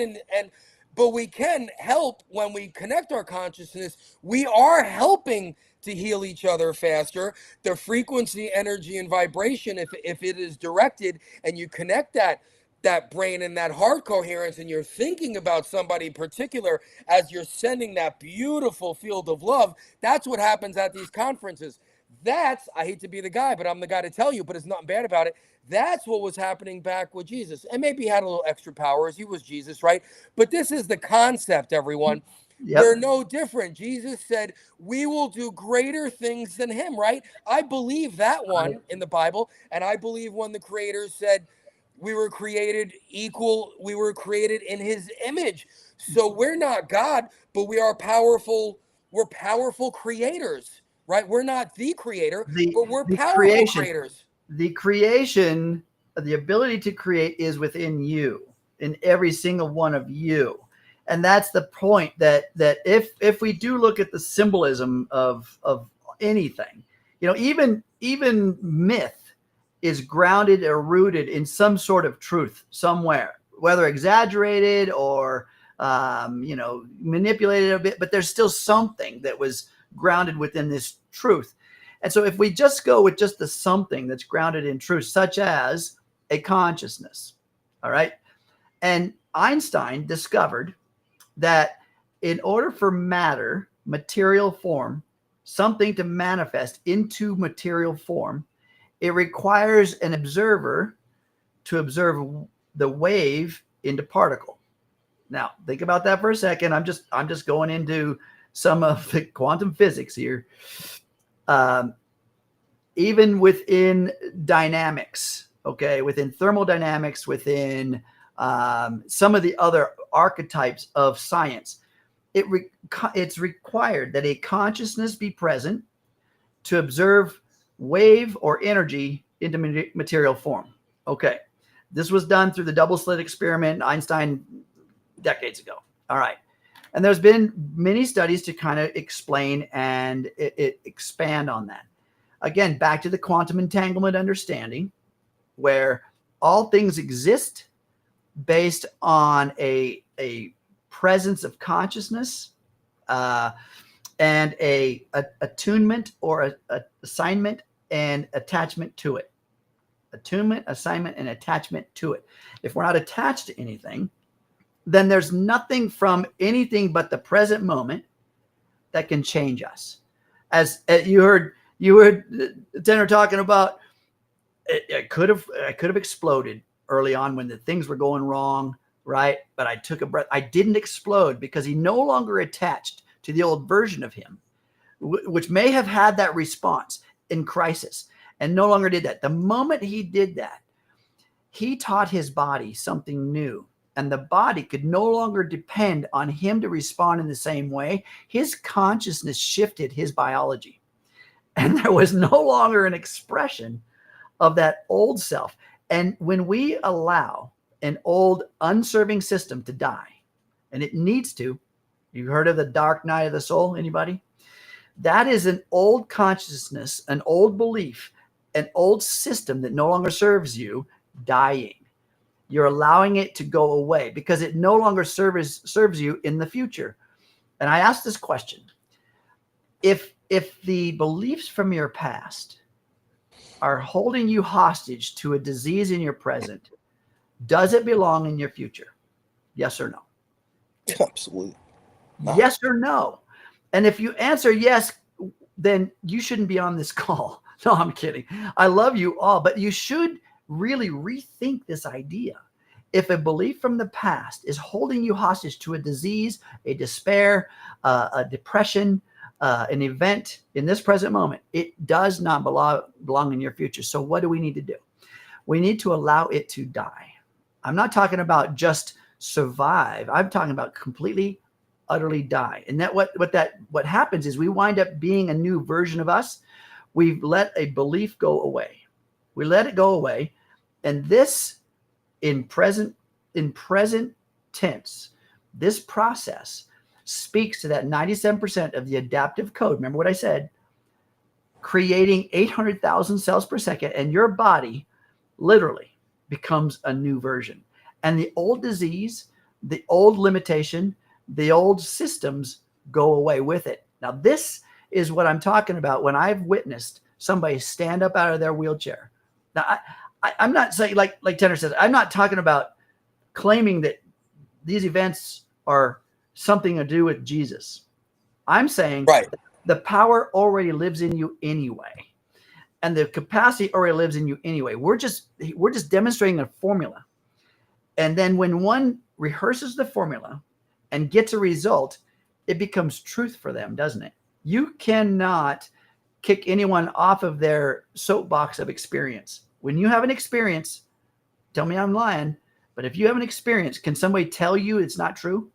But we can help when we connect our consciousness. We are helping to heal each other faster. The frequency, energy, and vibration, if it is directed and you connect that brain and that heart coherence, and you're thinking about somebody in particular as you're sending that beautiful field of love, that's what happens at these conferences. That's, I hate to be the guy, but I'm the guy to tell you, but it's nothing bad about it. That's what was happening back with Jesus. And maybe he had a little extra powers. He was Jesus, right? But this is the concept, everyone. Yep. We're no different. Jesus said, we will do greater things than him, right? I believe that one in the Bible. And I believe when the Creator said, we were created equal, we were created in his image. So we're not God, but we are powerful. We're powerful creators, right? We're not the creator, but we're The powerful creators. The creation, the ability to create is within you, in every single one of you. And that's the point, that if we do look at the symbolism of anything, you know, even myth is grounded or rooted in some sort of truth somewhere, whether exaggerated or manipulated a bit, but there's still something that was grounded within this truth. And so if we just go with just the something that's grounded in truth, such as a consciousness, all right? And Einstein discovered that in order for matter, material form, something to manifest into material form, it requires an observer to observe the wave into particle. Now, think about that for a second. I'm just going into some of the quantum physics here. Even within dynamics, okay, within thermodynamics, within some of the other archetypes of science, it's required that a consciousness be present to observe wave or energy into material form. Okay, this was done through the double slit experiment, Einstein, decades ago. All right. And there's been many studies to kind of explain and expand on that. Again, back to the quantum entanglement understanding, where all things exist based on a presence of consciousness and a attunement or a assignment and attachment to it. Attunement, assignment, and attachment to it. If we're not attached to anything, then there's nothing from anything but the present moment that can change us. As you heard Tenner talking about, I could have exploded early on when the things were going wrong, right? But I took a breath. I didn't explode because he no longer attached to the old version of him, which may have had that response in crisis, and no longer did that. The moment he did that, he taught his body something new. And the body could no longer depend on him to respond in the same way. His consciousness shifted his biology. And there was no longer an expression of that old self. And when we allow an old unserving system to die, and it needs to, you heard of the dark night of the soul, anybody? That is an old consciousness, an old belief, an old system that no longer serves you, dying. You're allowing it to go away because it no longer serves you in the future. And I ask this question: if the beliefs from your past are holding you hostage to a disease in your present, does it belong in your future? Yes or no? Absolutely. Yes or no? And if you answer yes, then you shouldn't be on this call. No, I'm kidding. I love you all, but you should really rethink this idea. If a belief from the past is holding you hostage to a disease, a despair, a depression, an event in this present moment, it does not belong in your future. So what do we need to do? We need to allow it to die. I'm not talking about just survive. I'm talking about completely, utterly die. And that what happens is we wind up being a new version of us. We've let a belief go away. We let it go away. And this in present tense, this process speaks to that 97% of the adaptive code. Remember what I said, creating 800,000 cells per second, and your body literally becomes a new version. And the old disease, the old limitation, the old systems go away with it. Now, this is what I'm talking about when I've witnessed somebody stand up out of their wheelchair. Now, I'm not saying, like Tenner says, I'm not talking about claiming that these events are something to do with Jesus. I'm saying the power already lives in you anyway. And the capacity already lives in you anyway. We're just demonstrating a formula. And then when one rehearses the formula and gets a result, it becomes truth for them, doesn't it? You cannot kick anyone off of their soapbox of experience. When you have an experience, tell me I'm lying, but if you have an experience, can somebody tell you it's not true?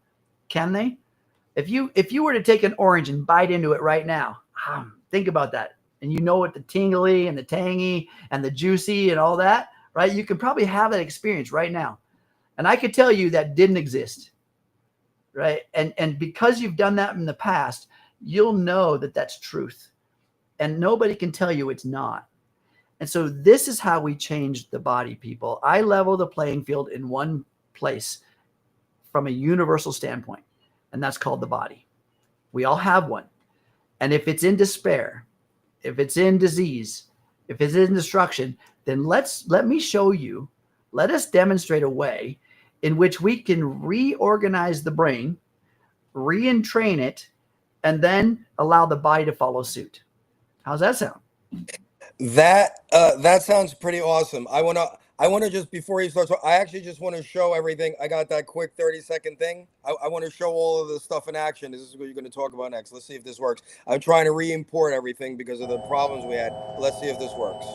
Can they? If you were to take an orange and bite into it right now, think about that. And you know what the tingly and the tangy and the juicy and all that, right? You could probably have that experience right now. And I could tell you that didn't exist, right? And because you've done that in the past, you'll know that that's truth. And nobody can tell you it's not. And so this is how we change the body, people. I level the playing field in one place from a universal standpoint, and that's called the body. We all have one. And if it's in despair, if it's in disease, if it's in destruction, then let me show you, let us demonstrate a way in which we can reorganize the brain, re-entrain it, and then allow the body to follow suit. How's that sound? That sounds pretty awesome. I wanna just, before he starts, I actually just want to show everything. I got that quick 30-second thing. I want to show all of the stuff in action. This is what you're going to talk about next. Let's see if this works. I'm trying to re-import everything because of the problems we had. Let's see if this works.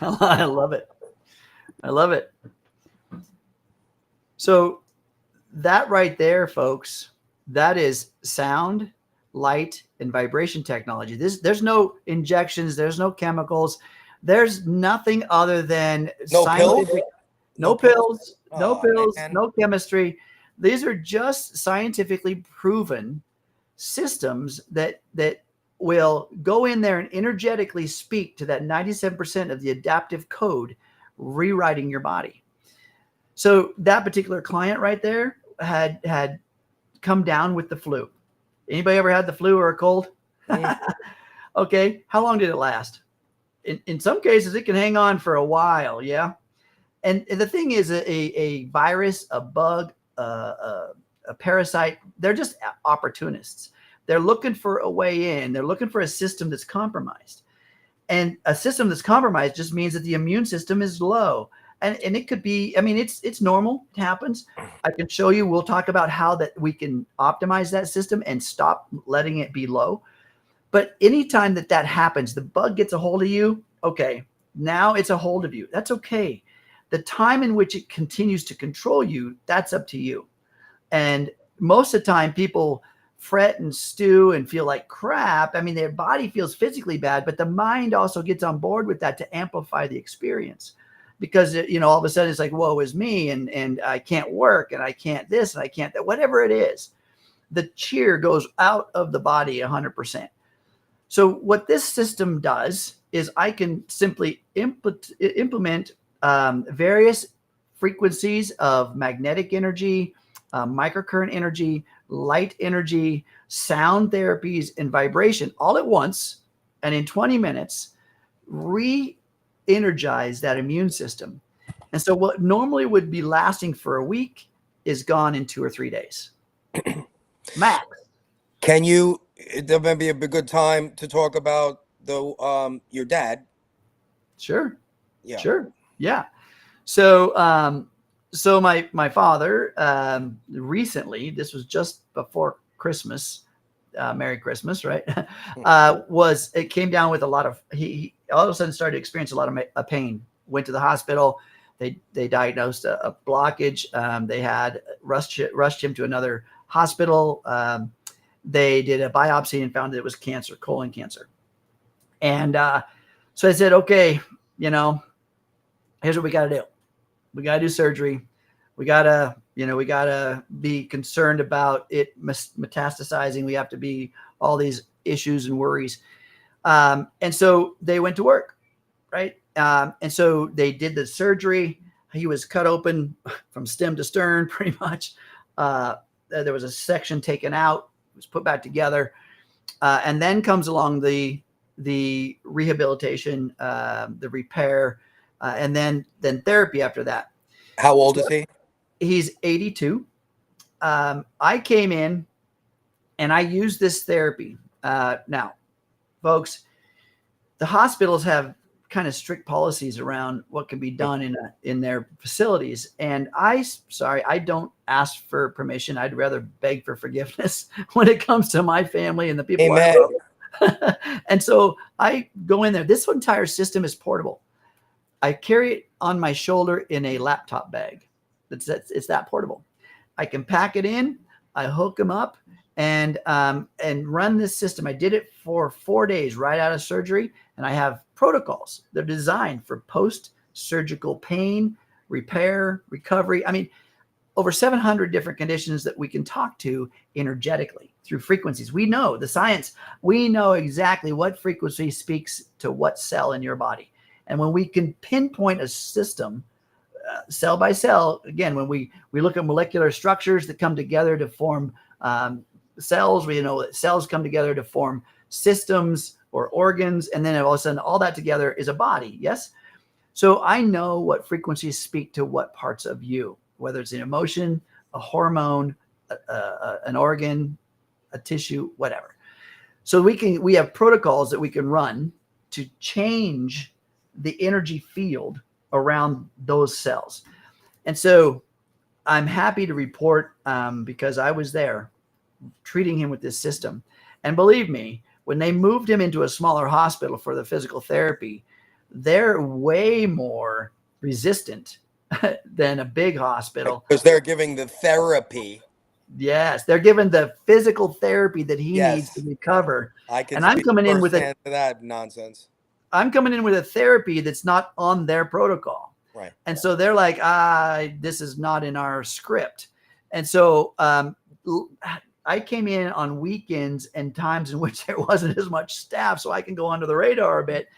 I love it. I love it. So that right there, folks, that is sound, light, and vibration technology. There's no injections. There's no chemicals. There's nothing other than No pills? No pills, no Oh, pills, man. no chemistry. These are just scientifically proven systems that will go in there and energetically speak to that 97% of the adaptive code, rewriting your body. So that particular client right there had come down with the flu. Anybody ever had the flu or a cold? Okay. How long did it last? In some cases, it can hang on for a while. Yeah. And the thing is, a virus, a bug, a parasite, they're just opportunists. They're looking for a way in. They're looking for a system that's compromised. And a system that's compromised just means that the immune system is low. And it could be, I mean, it's normal. It happens. I can show you, we'll talk about how that we can optimize that system and stop letting it be low. But anytime that happens, the bug gets a hold of you. Okay, now it's a hold of you. That's okay. The time in which it continues to control you, that's up to you. And most of the time people fret and stew and feel like crap. I mean, their body feels physically bad, but the mind also gets on board with that to amplify the experience. Because, you know, all of a sudden it's like, woe is me, and I can't work, and I can't this, and I can't that, whatever it is. The cheer goes out of the body 100%. So what this system does is I can simply implement various frequencies of magnetic energy, microcurrent energy, light energy, sound therapies, and vibration all at once. And in 20 minutes, re-energize that immune system. And so what normally would be lasting for a week is gone in 2 or 3 days. Max. Can you, there may be a good time to talk about the your dad. Sure. Yeah. Sure. Yeah. So, so my father, recently, this was just before Christmas, Merry Christmas, right? It came down with a lot of, he all of a sudden started to experience a lot of pain, went to the hospital. They diagnosed a blockage. They had rushed him to another hospital. They did a biopsy and found that it was cancer, colon cancer. And so I said, okay, you know, here's what we got to do. We got to do surgery. We got to be concerned about it metastasizing. We have to be all these issues and worries. And so they went to work, right? And so they did the surgery. He was cut open from stem to stern, pretty much. There was a section taken out, was put back together. And then comes along the rehabilitation, the repair, and then therapy after that. How old is he? He's 82. I came in and I used this therapy. Now, folks, the hospitals have kind of strict policies around what can be done in their facilities. And I don't ask for permission. I'd rather beg for forgiveness when it comes to my family and the people I love. And so I go in there. This entire system is portable. I carry it on my shoulder in a laptop bag. It's that portable. I can pack it in. I hook them up and run this system. I did it for 4 days right out of surgery, and I have protocols. They're designed for post-surgical pain, repair, recovery. I mean, over 700 different conditions that we can talk to energetically through frequencies. We know the science. We know exactly what frequency speaks to what cell in your body. And when we can pinpoint a system, cell by cell, again, when we look at molecular structures that come together to form cells, we know that cells come together to form systems or organs, and then all of a sudden all that together is a body. Yes. So I know what frequencies speak to what parts of you, whether it's an emotion, a hormone, an organ, a tissue, whatever. So we have protocols that we can run to change the energy field around those cells. And so I'm happy to report, because I was there treating him with this system. And believe me, when they moved him into a smaller hospital for the physical therapy, they're way more resistant than a big hospital. Because they're giving the therapy. Yes, they're given the physical therapy that he needs to recover. I'm coming in with that nonsense. I'm coming in with a therapy that's not on their protocol. Right. And so they're like, this is not in our script. And so I came in on weekends and times in which there wasn't as much staff, so I can go under the radar a bit.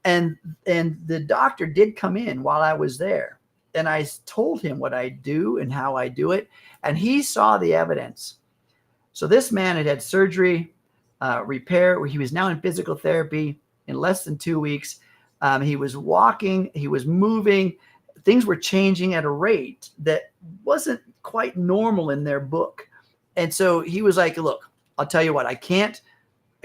And the doctor did come in while I was there. And I told him what I do and how I do it. And he saw the evidence. So this man had surgery, repair, where he was now in physical therapy in less than 2 weeks. He was walking, he was moving. Things were changing at a rate that wasn't quite normal in their book. And so he was like, look, I'll tell you what, I can't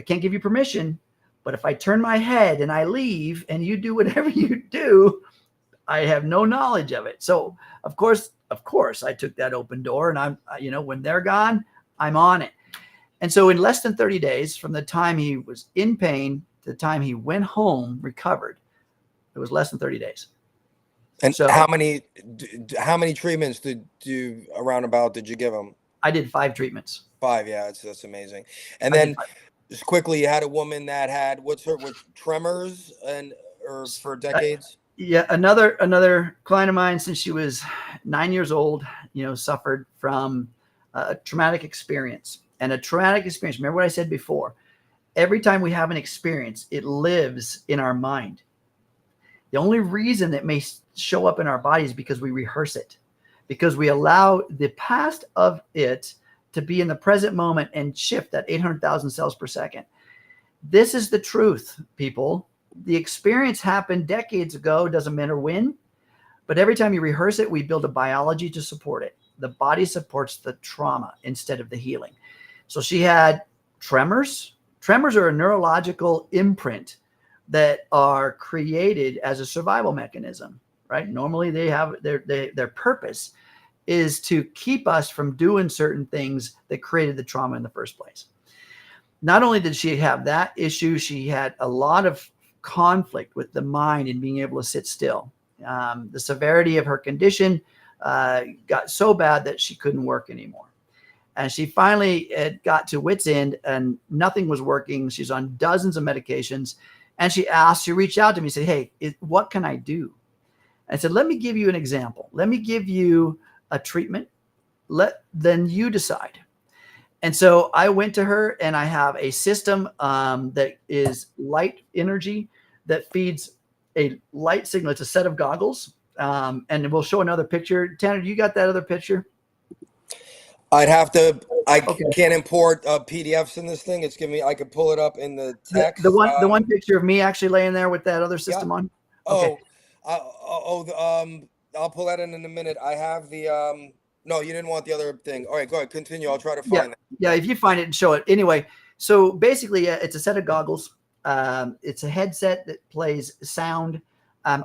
give you permission, but if I turn my head and I leave and you do whatever you do, I have no knowledge of it. So of course, I took that open door, and I'm, when they're gone, I'm on it. And so in less than 30 days, from the time he was in pain to the time he went home, recovered, it was less than 30 days. And so how many treatments did you give him? I did 5 treatments. 5, yeah, that's amazing. And then just quickly, you had a woman that had with tremors or for decades. Yeah, another client of mine, since she was 9 years old, suffered from a traumatic experience. And a traumatic experience, remember what I said before, every time we have an experience, it lives in our mind. The only reason it may show up in our body is because we rehearse it, because we allow the past of it to be in the present moment and shift at 800,000 cells per second. This is the truth, people. The experience happened decades ago, doesn't matter when, but every time you rehearse it, we build a biology to support it. The body supports the trauma instead of the healing. So she had tremors. Tremors are a neurological imprint that are created as a survival mechanism, right? Normally they have their purpose is to keep us from doing certain things that created the trauma in the first place. Not only did she have that issue, she had a lot of conflict with the mind and being able to sit still. The severity of her condition got so bad that she couldn't work anymore. And she finally got to wit's end and nothing was working. She's on dozens of medications. And she reached out to me and said, hey, what can I do? I said, let me give you an example. Let me give you a treatment. Then you decide. And so I went to her, and I have a system that is light energy that feeds a light signal. It's a set of goggles. And we'll show another picture. Tanner, you got that other picture? Can't import PDFs in this thing. It's giving me, I could pull it up in the text. The one picture of me actually laying there with that other system on. Okay. I'll pull that in a minute. I have the, no, you didn't want the other thing. All right, go ahead, continue. I'll try to find it. Yeah, if you find it and show it. Anyway, so basically it's a set of goggles. It's a headset that plays sound.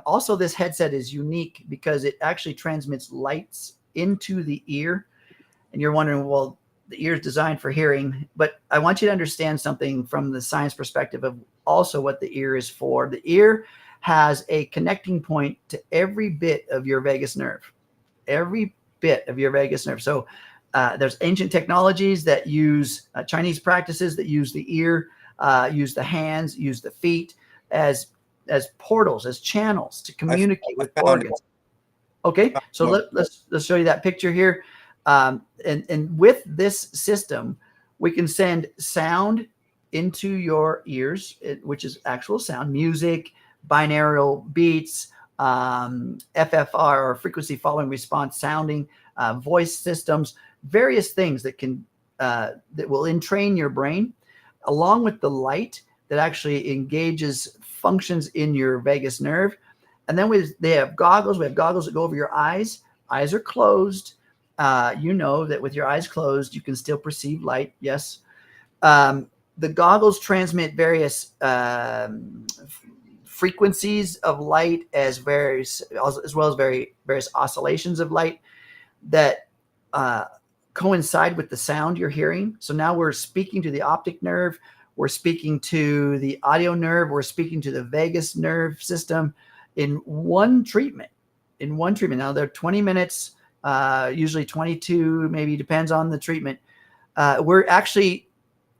Also, this headset is unique because it actually transmits lights into the ear. And you're wondering, well, the ear is designed for hearing, but I want you to understand something from the science perspective of also what the ear is for. The ear has a connecting point to every bit of your vagus nerve, every bit of your vagus nerve. So there's ancient technologies that use Chinese practices that use the ear, use the hands, use the feet as portals, as channels to communicate with organs. Okay, so let's show you that picture here. And with this system, we can send sound into your ears, which is actual sound, music, binaural beats, FFR or frequency following response sounding, voice systems, various things that can that will entrain your brain, along with the light that actually engages functions in your vagus nerve. And then they have goggles. We have goggles that go over your eyes. Eyes are closed. You know that with your eyes closed, you can still perceive light. Yes. The goggles transmit various frequencies of light as well as various oscillations of light that coincide with the sound you're hearing. So now we're speaking to the optic nerve. We're speaking to the audio nerve. We're speaking to the vagus nerve system in one treatment. Now they're 20 minutes. Usually 22, maybe depends on the treatment. We're actually,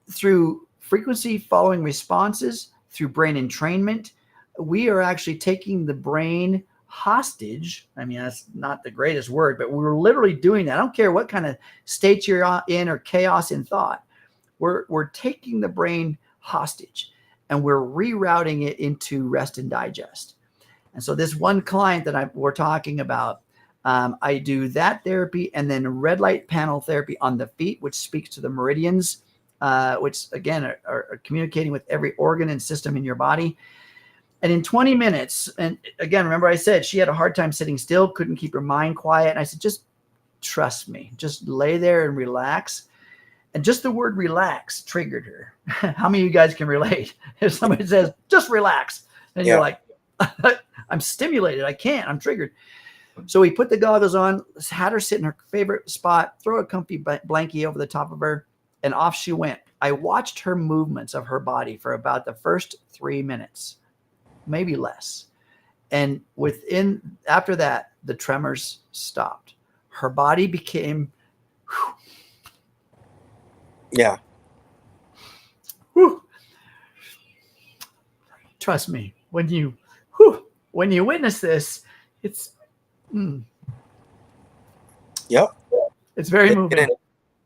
through frequency following responses, through brain entrainment, we are actually taking the brain hostage. I mean, that's not the greatest word, but we're literally doing that. I don't care what kind of state you're in or chaos in thought. We're taking the brain hostage and we're rerouting it into rest and digest. And so this one client that we're talking about, I do that therapy and then red light panel therapy on the feet, which speaks to the meridians, which again are communicating with every organ and system in your body. And in 20 minutes, and again, remember I said she had a hard time sitting still, couldn't keep her mind quiet. And I said, just trust me, just lay there and relax. And just the word relax triggered her. How many of you guys can relate? If somebody says, just relax, and you're like, I'm stimulated. I can't. I'm triggered. So we put the goggles on, had her sit in her favorite spot, throw a comfy blankie over the top of her, and off she went. I watched her movements of her body for about the first 3 minutes, maybe less. And after that, the tremors stopped. Her body became, Yeah. whew. Trust me, when you witness this, it's Yep. it's very Take it moving. in.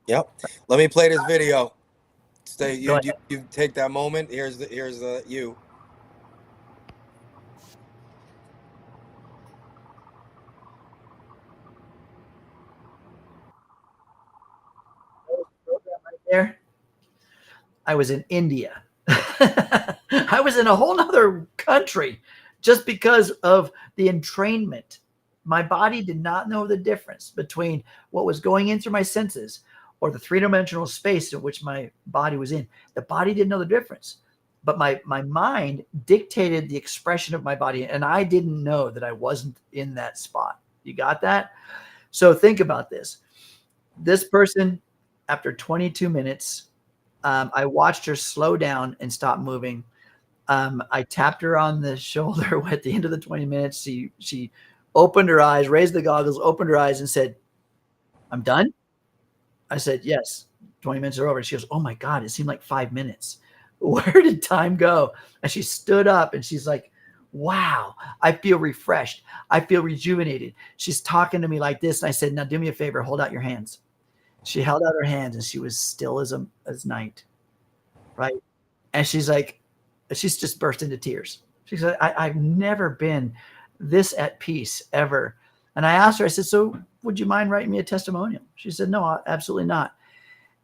Yep. Let me play this video. Stay. Go You ahead. take that moment. Here's the you. There, I was in India. I was in a whole nother country just because of the entrainment. My body did not know the difference between what was going in through my senses or the three-dimensional space in which my body was in. The body didn't know the difference, but my mind dictated the expression of my body, and I didn't know that I wasn't in that spot. You got that? So think about this. This person, after 22 minutes, I watched her slow down and stop moving. I tapped her on the shoulder at the end of the 20 minutes. She opened her eyes, raised the goggles, opened her eyes, and said, "I'm done." I said, "Yes, 20 minutes are over." She goes, "Oh my God, it seemed like 5 minutes. Where did time go?" And she stood up and she's like, "Wow, I feel refreshed. I feel rejuvenated." She's talking to me like this. And I said, "Now do me a favor, hold out your hands." She held out her hands and she was still as night. Right. And she's just burst into tears. She said, I've never been this at peace ever. And I asked her, I said, "So would you mind writing me a testimonial?" She said, "No, absolutely not."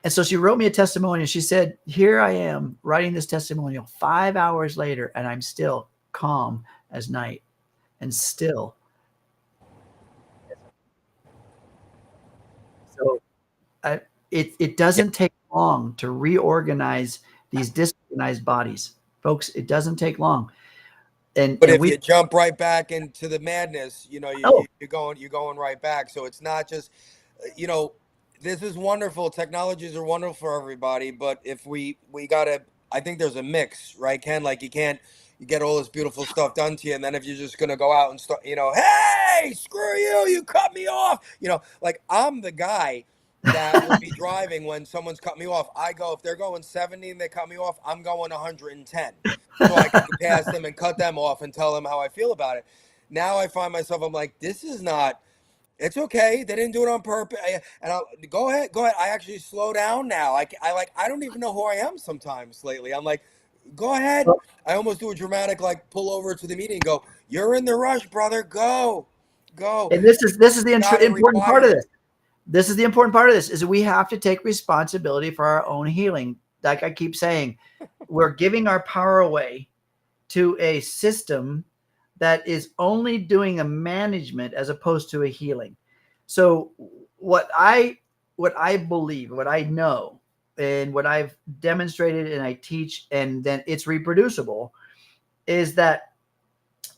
And so she wrote me a testimonial. She said, "Here I am writing this testimonial 5 hours later, and I'm still calm as night and still." So it doesn't take long to reorganize these disorganized bodies, folks. It doesn't take long. But if We you jump right back into the madness, oh, you're going right back. So it's not just, this is wonderful. Technologies are wonderful for everybody, but if we gotta, I think there's a mix, right, Ken? Like you get all this beautiful stuff done to you, and then if you're just gonna go out and start, hey, screw you, you cut me off, like I'm the guy that will be driving when someone's cut me off. I go, if they're going 70 and they cut me off, I'm going 110. So I can pass them and cut them off and tell them how I feel about it. Now I find myself, I'm like, this is not, it's okay. They didn't do it on purpose. And I'll go ahead. I actually slow down now. I don't even know who I am sometimes lately. I'm like, go ahead. I almost do a dramatic, like pull over to the meeting and go, "You're in the rush, brother. Go. and this is the important part of Rewired. this. This is the important part of this, is we have to take responsibility for our own healing. Like I keep saying, we're giving our power away to a system that is only doing a management as opposed to a healing. So what I believe, what I know, and what I've demonstrated and I teach, and then it's reproducible, is that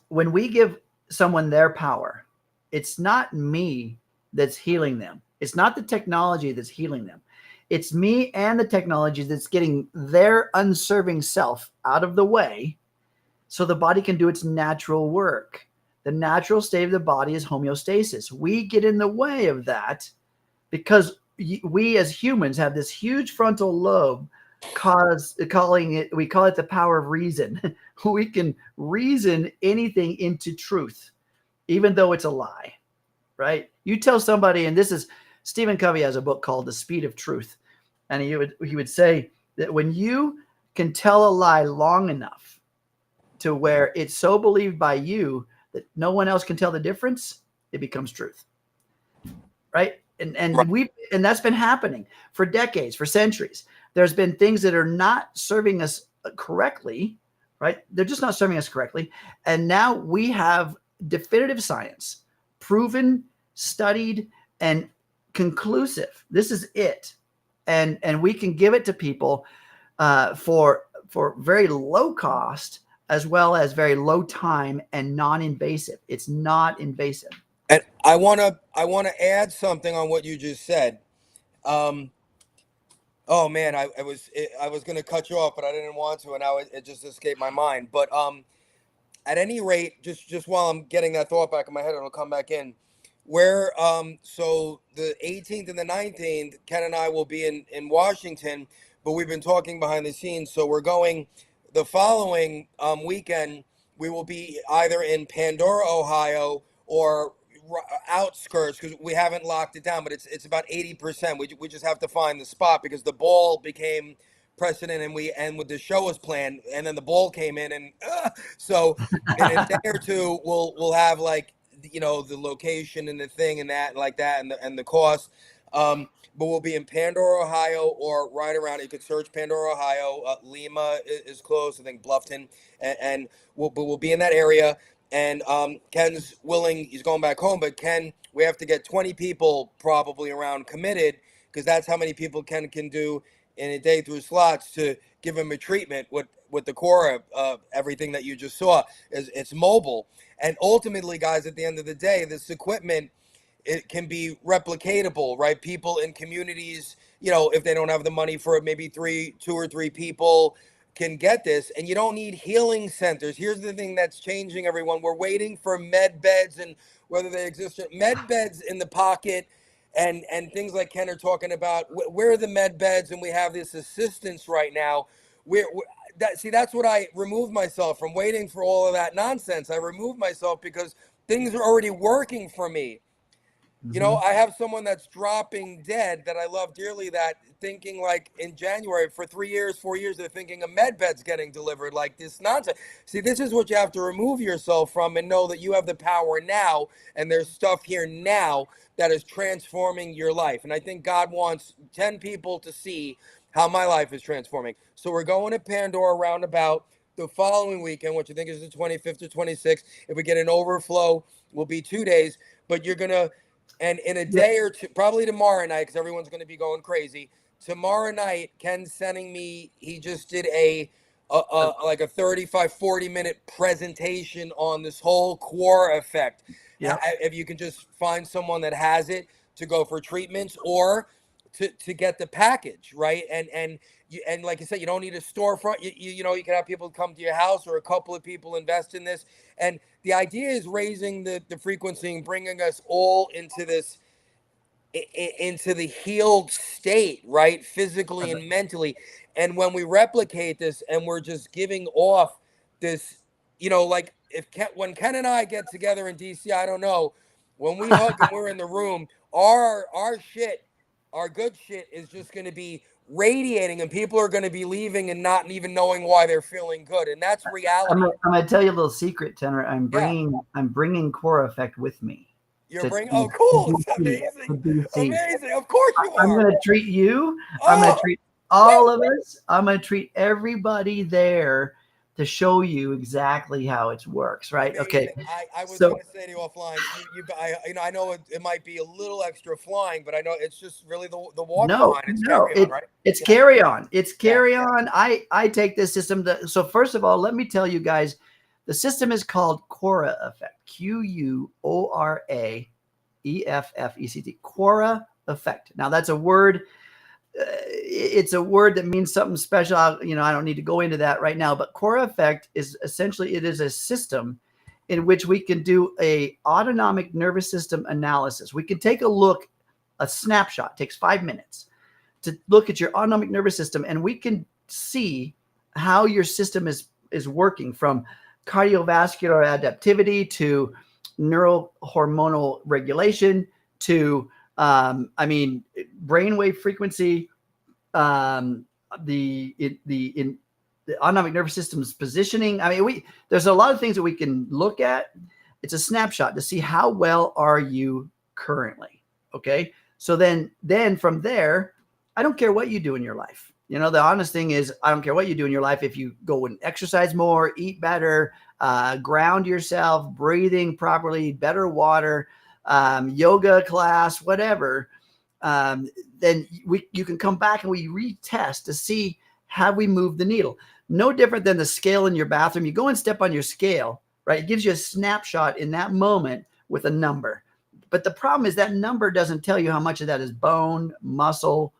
when we give someone their power, it's not me that's healing them. It's not the technology that's healing them. It's me and the technology that's getting their unserving self out of the way so the body can do its natural work. The natural state of the body is homeostasis. We get in the way of that because we as humans have this huge frontal lobe we call it the power of reason. We can reason anything into truth, even though it's a lie, right? You tell somebody, and this is Stephen Covey has a book called The Speed of Truth. And he would say that when you can tell a lie long enough to where it's so believed by you that no one else can tell the difference, it becomes truth, right? And that's been happening for decades, for centuries. There's been things that are not serving us correctly, right? They're just not serving us correctly. And now we have definitive science, proven, studied, and conclusive. This is it. And we can give it to people for very low cost as well as very low time and non-invasive. It's not invasive. And I wanna add something on what you just said. Oh man, I was gonna cut you off, but I didn't want to, and now it just escaped my mind. But at any rate, just while I'm getting that thought back in my head, it'll come back in. Where so the 18th and the 19th, Ken and I will be in Washington, but we've been talking behind the scenes. So we're going the following weekend. We will be either in Pandora, Ohio, or outskirts, because we haven't locked it down, but it's about 80%. We just have to find the spot, because the ball became precedent, and with the show was planned, and then the ball came in, and so in a day or two we'll have, like, you know, the location and the thing and that and like that, and the cost. But we'll be in Pandora, Ohio, or right around. You could search Pandora, Ohio. Lima is close, I think Bluffton, and we'll be in that area. And Ken's willing, he's going back home, but Ken, we have to get 20 people probably around committed, because that's how many people Ken can do in a day through slots, to give him a treatment with the Quora. Everything that you just saw is, it's mobile. And ultimately, guys, at the end of the day, this equipment, it can be replicatable, right? People in communities, you know, if they don't have the money for it, maybe 2 or 3 people can get this, and you don't need healing centers. Here's the thing that's changing, everyone. We're waiting for med beds, and whether they exist, med beds in the pocket, and things like Ken are talking about. Where are the med beds? And we have this assistance right now. That's what I removed myself from, waiting for all of that nonsense. I removed myself because things are already working for me. You know, I have someone that's dropping dead that I love dearly, that thinking, like, in January, for 3 years, 4 years, they're thinking a med bed's getting delivered, like this nonsense. See, this is what you have to remove yourself from, and know that you have the power now, and there's stuff here now that is transforming your life. And I think God wants 10 people to see how my life is transforming. So we're going to Pandora roundabout the following weekend, which I think is the 25th or 26th. If we get an overflow, will be 2 days, but you're going to, and in a day or two, probably tomorrow night, because everyone's going to be going crazy. Tomorrow night, Ken's sending me, he just did like a 35, 40-minute presentation on this whole QUORAeffect. Yeah. If you can just find someone that has it to go for treatments, or to get the package, right? And like you said, you don't need a storefront. You know, you can have people come to your house, or a couple of people invest in this. And the idea is raising the frequency and bringing us all into this, into the healed state, right? Physically and mentally. And when we replicate this, and we're just giving off this, you know, like when Ken and I get together in DC, I don't know, when we hug and we're in the room, our shit, our good shit is just going to be radiating, and people are going to be leaving and not even knowing why they're feeling good. And that's reality. I'm going to tell you a little secret, Tenor. I'm bringing QUORAeffect with me. You're bringing, oh, cool. It's amazing. Amazing. Of course you are. I'm going to treat you. I'm going to treat all of us. I'm going to treat everybody there to show you exactly how it works, right? Amazing. Okay. I was going to say to you offline, I know it might be a little extra flying, but I know it's just really the walk behind it's carry on, right? It's carry on. It's carry on. I take this system so first of all, let me tell you guys, the system is called QUORAeffect. QUORAeffect. QUORAeffect. Now that's a word. It's a word that means something special. You know, I don't need to go into that right now, but QUORAeffect is essentially, it is a system in which we can do a autonomic nervous system analysis. We can take a look, a snapshot, it takes 5 minutes to look at your autonomic nervous system, and we can see how your system is working, from cardiovascular adaptivity to neurohormonal regulation to brainwave frequency, the autonomic nervous system's positioning. I mean, there's a lot of things that we can look at. It's a snapshot to see how well are you currently. Okay. So then from there, I don't care what you do in your life. You know, the honest thing is, I don't care what you do in your life. If you go and exercise more, eat better, ground yourself, breathing properly, better water, yoga class, whatever, then you can come back and we retest to see, have we moved the needle. No different than the scale in your bathroom. You go and step on your scale, right? It gives you a snapshot in that moment with a number. But the problem is that number doesn't tell you how much of that is bone, muscle,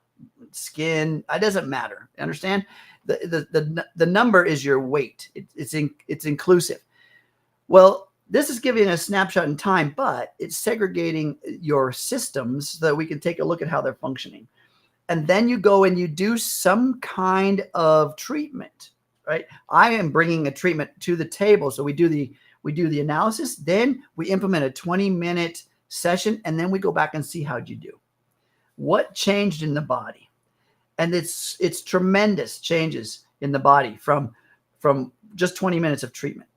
skin. It doesn't matter. Understand? The number is your weight. It's inclusive. Well, this is giving a snapshot in time, but it's segregating your systems so that we can take a look at how they're functioning. And then you go and you do some kind of treatment, right? I am bringing a treatment to the table. So we do the analysis, then we implement a 20-minute session, and then we go back and see how'd you do. What changed in the body? And it's tremendous changes in the body from just 20 minutes of treatment.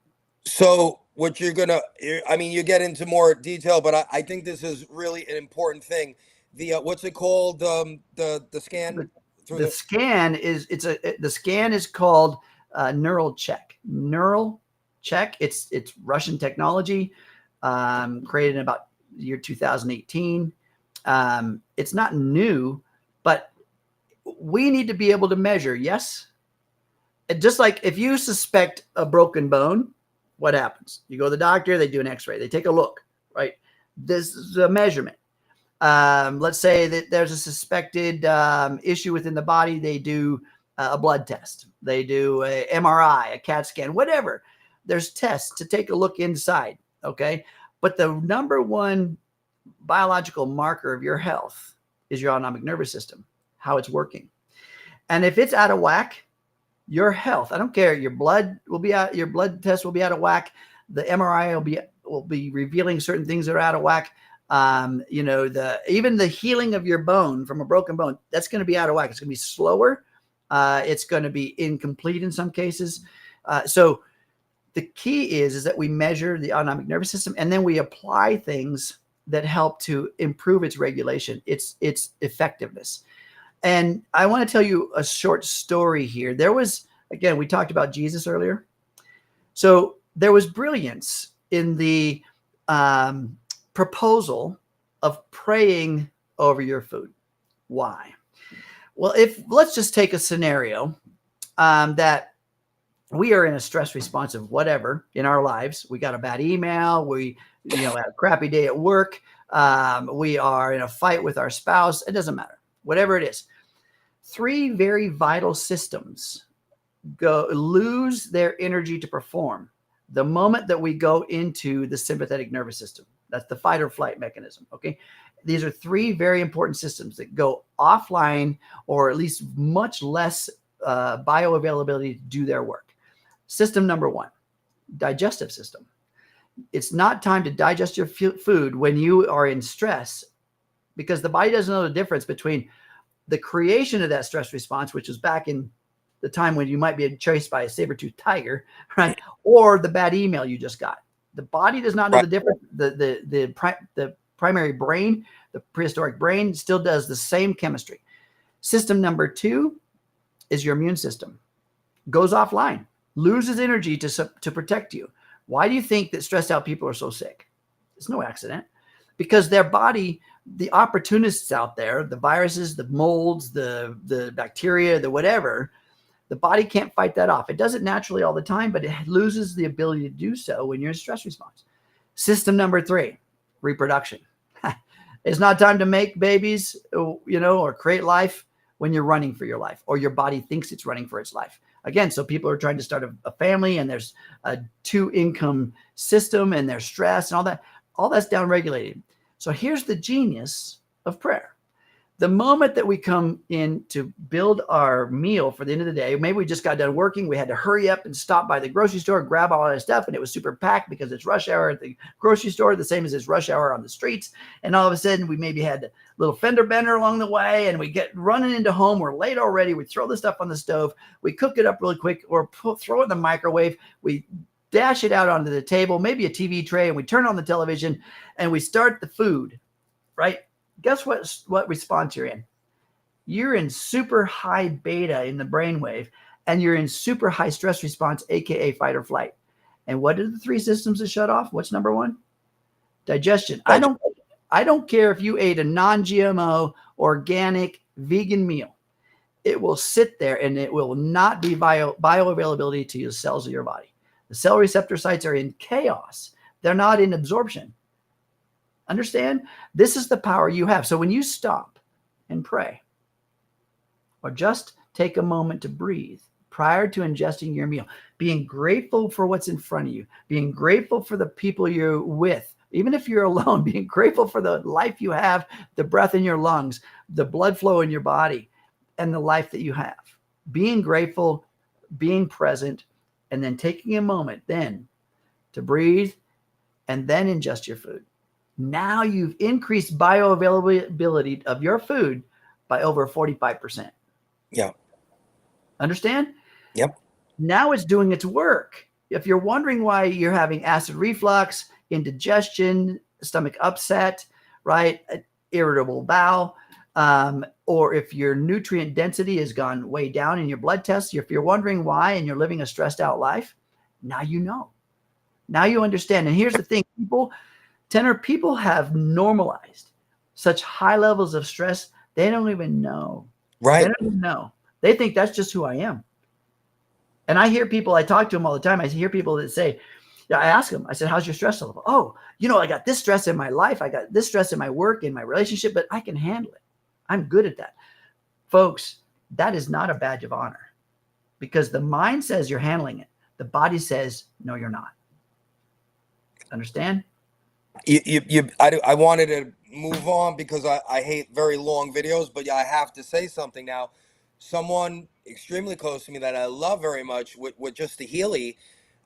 So what you get into more detail, but I think this is really an important thing. The what's it called? The scan. The scan is called neural check. Neural check. It's Russian technology, created in about the year 2018. It's not new, but we need to be able to measure. Yes. Just like if you suspect a broken bone, what happens? You go to the doctor, they do an x-ray, they take a look, right? This is a measurement. Let's say that there's a suspected issue within the body. They do a blood test. They do a MRI, a CAT scan, whatever. There's tests to take a look inside, okay? But the number one biological marker of your health is your autonomic nervous system, how it's working. And if it's out of whack, your health, I don't care, your blood test will be out of whack. The MRI will be revealing certain things that are out of whack. Even the healing of your bone from a broken bone, that's going to be out of whack. It's going to be slower. It's going to be incomplete in some cases. So the key is that we measure the autonomic nervous system, and then we apply things that help to improve its regulation, its effectiveness. And I want to tell you a short story here. There was, again, we talked about Jesus earlier. So there was brilliance in the proposal of praying over your food. Why? Well, let's just take a scenario that we are in a stress response of whatever in our lives. We got a bad email. We had a crappy day at work. We are in a fight with our spouse. It doesn't matter. Whatever it is. 3 very vital systems lose their energy to perform the moment that we go into the sympathetic nervous system. That's the fight or flight mechanism. Okay. These are 3 very important systems that go offline, or at least much less bioavailability to do their work. System number 1, digestive system. It's not time to digest your food when you are in stress, because the body doesn't know the difference between the creation of that stress response, which is back in the time when you might be chased by a saber-toothed tiger, right? Or the bad email you just got. The body does not know the difference. The primary brain, the prehistoric brain, still does the same chemistry. System number 2 is your immune system. Goes offline, loses energy to protect you. Why do you think that stressed out people are so sick? It's no accident. Because their body, the opportunists out there, the viruses, the molds, the bacteria, the whatever, the body can't fight that off. It does it naturally all the time, but it loses the ability to do so when you're in stress response. System number 3, reproduction. It's not time to make babies, or create life when you're running for your life, or your body thinks it's running for its life. Again, so people are trying to start a family, and there's a 2-income system, and there's stress and all that. All that's downregulated. So here's the genius of prayer. The moment that we come in to build our meal for the end of the day, maybe we just got done working, we had to hurry up and stop by the grocery store, grab all that stuff, and it was super packed because it's rush hour at the grocery store, the same as it's rush hour on the streets. And all of a sudden, we maybe had a little fender bender along the way, and we get running into home. We're late already. We throw the stuff on the stove. We cook it up really quick, or throw it in the microwave. We dash it out onto the table, maybe a TV tray, and we turn on the television, and we start the food, right? Guess what response you're in? You're in super high beta in the brainwave, and you're in super high stress response, aka fight or flight. And what are the 3 systems that shut off? What's number 1? Digestion. I don't care if you ate a non-GMO, organic, vegan meal. it will sit there and it will not be bioavailability to the cells of your body. The cell receptor sites are in chaos. They're not in absorption. Understand? This is the power you have. So when you stop and pray, or just take a moment to breathe prior to ingesting your meal, being grateful for what's in front of you, being grateful for the people you're with, even if you're alone, being grateful for the life you have, the breath in your lungs, the blood flow in your body, and the life that you have. Being grateful, being present, and then taking a moment then to breathe and then ingest your food. Now you've increased bioavailability of your food by over 45%. Yeah. Understand? Yep. Now it's doing its work. If you're wondering why you're having acid reflux, indigestion, stomach upset, right? Irritable bowel, or if your nutrient density has gone way down in your blood tests, if you're wondering why and you're living a stressed out life, now you know. Now you understand. And here's the thing, people have normalized such high levels of stress, they don't even know. Right. They don't even know. They think that's just who I am. And I hear people, I talk to them all the time. I hear people that say, I ask them, I said, how's your stress level? Oh, I got this stress in my life. I got this stress in my work, in my relationship, but I can handle it. I'm good at that. Folks, that is not a badge of honor, because the mind says you're handling it. The body says, no, you're not. Understand? I wanted to move on because I hate very long videos, but I have to say something now. Someone extremely close to me that I love very much with just the Healy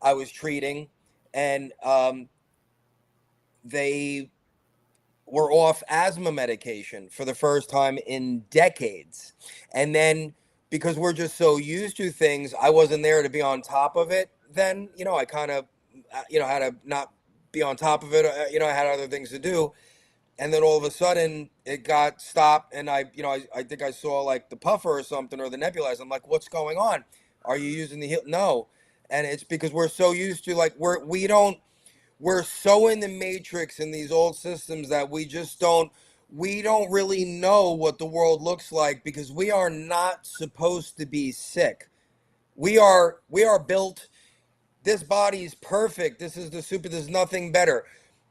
I was treating, and they were off asthma medication for the first time in decades. And then because we're just so used to things, I wasn't there to be on top of it. Then, I kind of, had to not be on top of it. I had other things to do. And then all of a sudden it got stopped. And I think I saw like the puffer or something, or the nebulizer. I'm like, what's going on? Are you using the Heal? No. And it's because we're so used to, like, we're so in the matrix in these old systems that we don't really know what the world looks like, because we are not supposed to be sick. We are built, this body's perfect. This is the super, there's nothing better.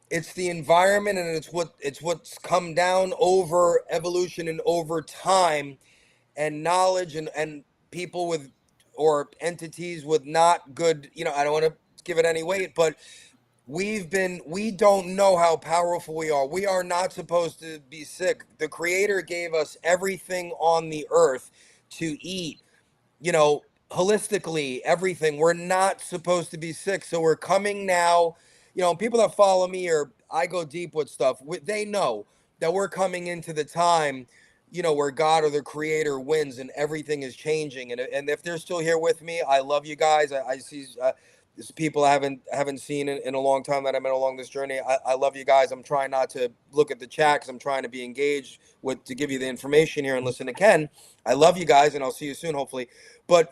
It's the environment, and it's what's come down over evolution and over time, and knowledge, and people with, or entities with not good, I don't want to give it any weight, but we don't know how powerful we are. We are not supposed to be sick. The Creator gave us everything on the earth to eat, holistically, everything. We're not supposed to be sick. So we're coming now, people that follow me, or I go deep with stuff, they know that we're coming into the time, where God or the Creator wins and everything is changing. And if they're still here with me, I love you guys. I see there's people I haven't seen in a long time that I've been along this journey. I love you guys. I'm trying not to look at the chat because I'm trying to be engaged to give you the information here and listen to Ken. I love you guys, and I'll see you soon, hopefully. But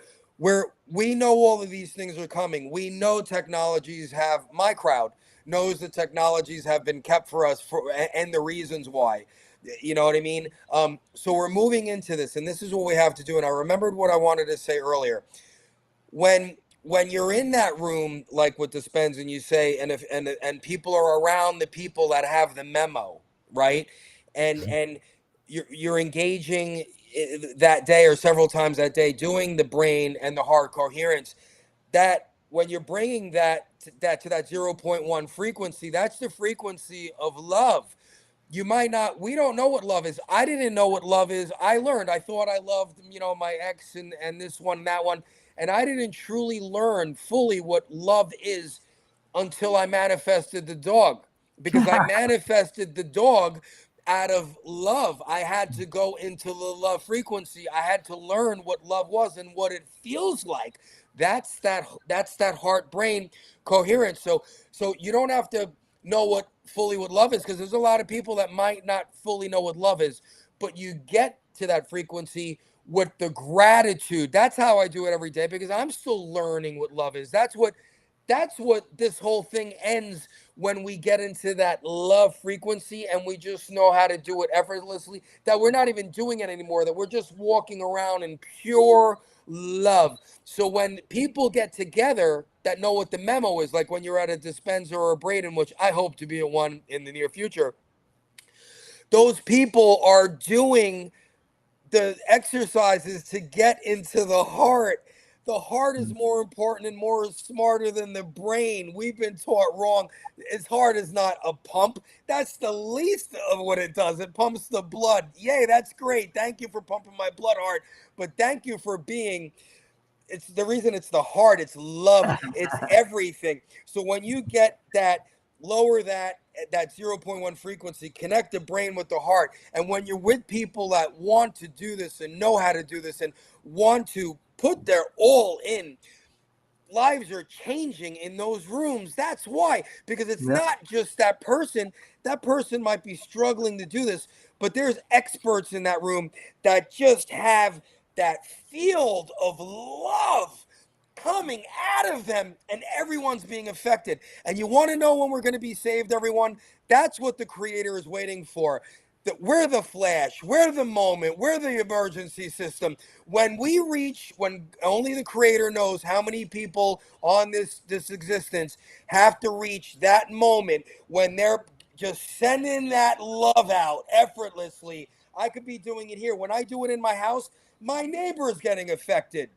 we know all of these things are coming. We know technologies have, my crowd knows the technologies have been kept for us and the reasons why. You know what I mean? So we're moving into this, and this is what we have to do. And I remembered what I wanted to say earlier. When you're in that room, like with the Spens, and you say, and people are around the people that have the memo, right? And you're engaging that day or several times that day, doing the brain and the heart coherence. That when you're bringing that to that 0.1 frequency, that's the frequency of love. We don't know what love is. I didn't know what love is. I learned. I thought I loved, my ex and this one, that one. And I didn't truly learn fully what love is until I manifested the dog, because I manifested the dog out of love. I had to go into the love frequency. I had to learn what love was and what it feels like. That's that heart brain coherence. So you don't have to know fully what love is, because there's a lot of people that might not fully know what love is, but you get to that frequency with the gratitude. That's how I do it every day, because I'm still learning what love is. That's what That's what this whole thing ends when we get into that love frequency and we just know how to do it effortlessly, that we're not even doing it anymore, that we're just walking around in pure love. So when people get together that know what the memo is, like when you're at a dispenser or a Braden, which I hope to be at one in the near future, those people are doing the exercises to get into the heart. The heart is more important and more smarter than the brain. We've been taught wrong. Its heart is not a pump. That's the least of what it does. It pumps the blood. Yay, that's great. Thank you for pumping my blood, heart. But thank you for being, it's the reason it's the heart, it's love, it's everything. So when you get that, lower that 0.1 frequency, connect the brain with the heart, and when you're with people that want to do this and know how to do this and want to put their all in, lives are changing in those rooms. That's why, because it's not just that person. That person might be struggling to do this, but there's experts in that room that just have that field of love coming out of them, and everyone's being affected. And you want to know when we're going to be saved, everyone? That's what the Creator is waiting for. That we're the flash, we're the moment, we're the emergency system. When we reach, when only the Creator knows how many people on this existence have to reach that moment when they're just sending that love out effortlessly. I could be doing it here. When I do it in my house, my neighbor is getting affected.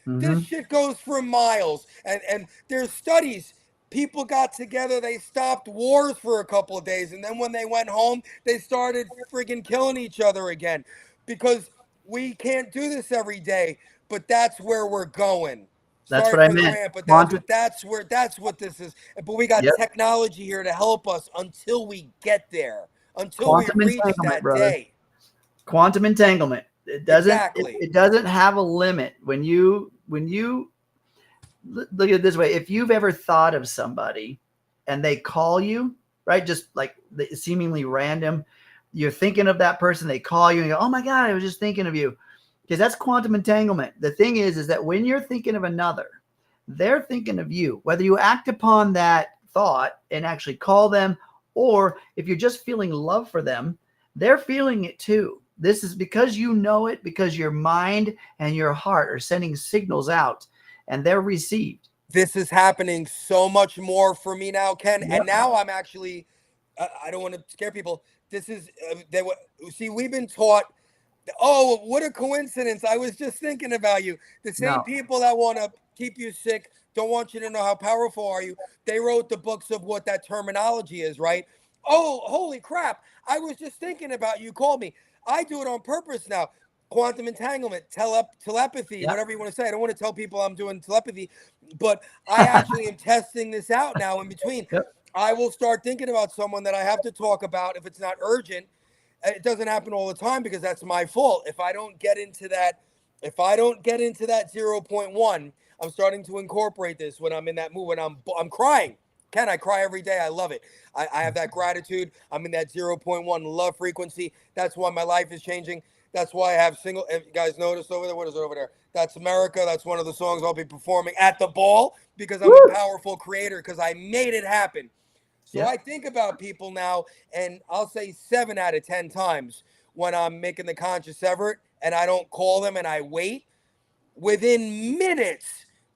This shit goes for miles. And there's studies. People got together, they stopped wars for a couple of days, and then when they went home, they started friggin' killing each other again. Because we can't do this every day, but that's where we're going. That's Sorry what I for the meant. rant, but Quantum, that's what this is. But we got yep. technology here to help us until we get there, until we Quantum reach entanglement, that brother. day. Quantum entanglement. It doesn't. Exactly. It doesn't have a limit. When you look at it this way, if you've ever thought of somebody and they call you, right, just like seemingly random, you're thinking of that person, they call you and you go, oh my God, I was just thinking of you. Because that's quantum entanglement. The thing is that when you're thinking of another, they're thinking of you. Whether you act upon that thought and actually call them, or if you're just feeling love for them, they're feeling it too. This is because you know it, because your mind and your heart are sending signals out and they're received. This is happening so much more for me now, Ken. Yep. And now I'm actually, I don't want to scare people. This is, see, we've been taught, oh, what a coincidence. I was just thinking about you. The same people that want to keep you sick, don't want you to know how powerful are you. They wrote the books of what that terminology is, right? Oh, holy crap. I was just thinking about you. Called me. I do it on purpose now. Quantum entanglement, telepathy, whatever you want to say. I don't want to tell people I'm doing telepathy, but I actually am testing this out now in between. Yep. I will start thinking about someone that I have to talk about if it's not urgent. It doesn't happen all the time because that's my fault. If I don't get into that 0.1, I'm starting to incorporate this when I'm in that mood, when I'm crying. Ken, I cry every day. I love it. I have that gratitude. I'm in that 0.1 love frequency. That's why my life is changing. That's why I have single. If you guys notice over there, what is it over there? That's America. That's one of the songs I'll be performing at the ball because I'm a powerful creator because I made it happen. So I think about people now, and I'll say 7 out of 10 times when I'm making the conscious effort and I don't call them and I wait, within minutes,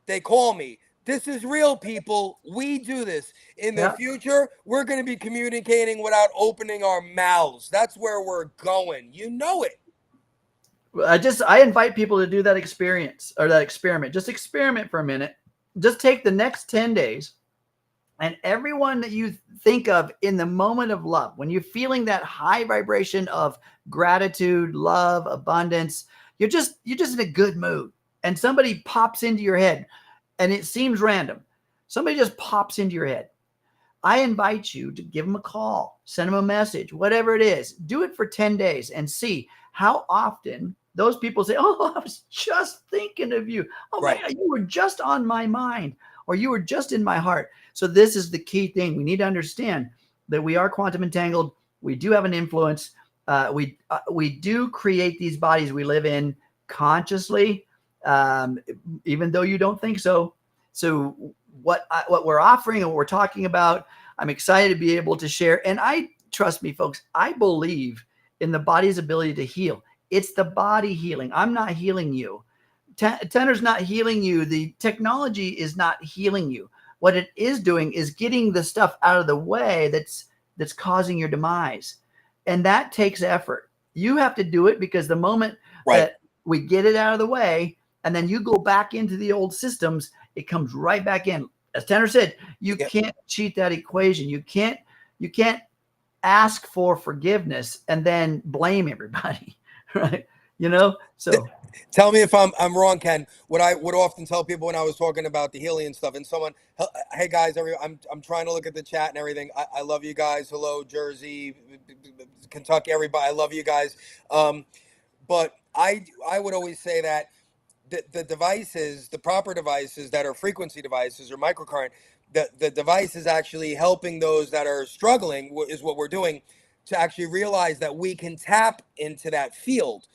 they call me. This is real, people. We do this. In the future, we're going to be communicating without opening our mouths. That's where we're going. You know it. I invite people to do that experience or that experiment. Just experiment for a minute. Just take the next 10 days and everyone that you think of in the moment of love, when you're feeling that high vibration of gratitude, love, abundance, you're just in a good mood and somebody pops into your head and it seems random. Somebody just pops into your head. I invite you to give them a call, send them a message, whatever it is. Do it for 10 days and see how often those people say, oh, I was just thinking of you. Oh, my God, you were just on my mind or you were just in my heart. So this is the key thing. We need to understand that we are quantum entangled. We do have an influence. We do create these bodies we live in consciously, even though you don't think so. So what we're offering and what we're talking about. I'm excited to be able to share. And trust me, folks, I believe in the body's ability to heal. It's the body healing. I'm not healing you. Tenner's not healing you. The technology is not healing you. What it is doing is getting the stuff out of the way that's causing your demise. And that takes effort. You have to do it, because the moment that we get it out of the way and then you go back into the old systems, it comes right back in. As Tenner said, you can't cheat that equation. You can't ask for forgiveness and then blame everybody, right? So tell me if I'm wrong, Ken. What I would often tell people when I was talking about the healing and stuff, and someone, hey guys, I'm trying to look at the chat and everything. I love you guys. Hello, Jersey, Kentucky, everybody. I love you guys. But I would always say that the devices, the proper devices that are frequency devices or microcurrent, the device is actually helping those that are struggling, is what we're doing, to actually realize that we can tap into that field.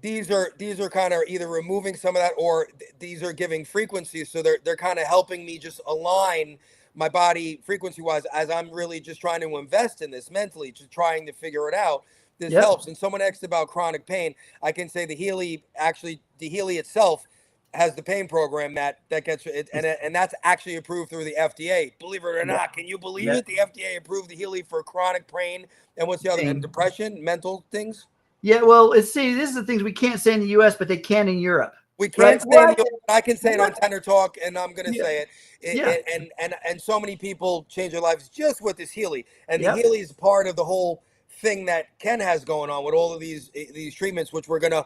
These are kind of either removing some of that, or these are giving frequencies. So they're kind of helping me just align my body frequency wise, as I'm really just trying to invest in this mentally, just trying to figure it out. This helps. And someone asked about chronic pain. I can say the Healy itself has the pain program that gets it, and that's actually approved through the FDA. Believe it or not, can you believe it? The FDA approved the Healy for chronic pain, and what's the other? And depression, mental things. Yeah, well, see, this is the things we can't say in the U.S., but they can in Europe. We can't say it. I can say it on Tenner Talk, and I'm going to say it. And so many people change their lives just with this Healy, and the Healy is part of the whole thing that Ken has going on with all of these treatments, which we're gonna.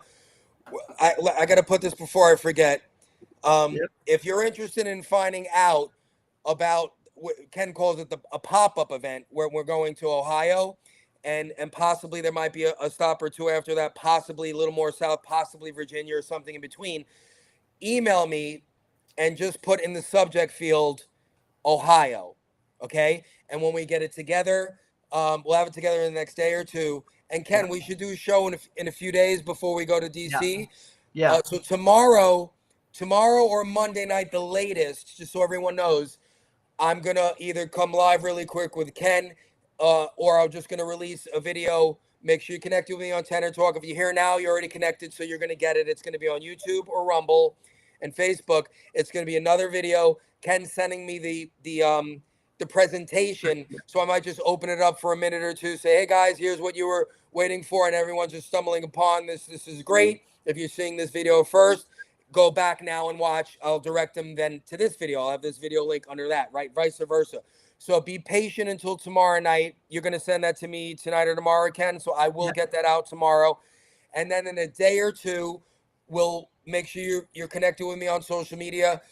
I got to put this before I forget. If you're interested in finding out about what Ken calls it a pop-up event, where we're going to Ohio, and possibly there might be a stop or two after that, possibly a little more south, possibly Virginia or something in between, email me and just put in the subject field Ohio, okay? And when we get it together, we'll have it together in the next day or two. And Ken, we should do a show in a few days before we go to DC. So tomorrow or Monday night, the latest, just so everyone knows, I'm gonna either come live really quick with Ken, or I'm just gonna release a video. Make sure you connect with me on Tenner Talk. If you're here now, you're already connected, so you're gonna get it. It's gonna be on YouTube or Rumble and Facebook. It's gonna be another video. Ken sending me the presentation, so I might just open it up for a minute or two. Say, hey guys, here's what you were waiting for, and everyone's just stumbling upon this. This is great. If you're seeing this video first, go back now and watch. I'll direct them then to this video. I'll have this video link under that, right? Vice versa. So be patient until tomorrow night. You're going to send that to me tonight or tomorrow, Ken. So I will get that out tomorrow. And then in a day or two, we'll make sure you're connected with me on social media,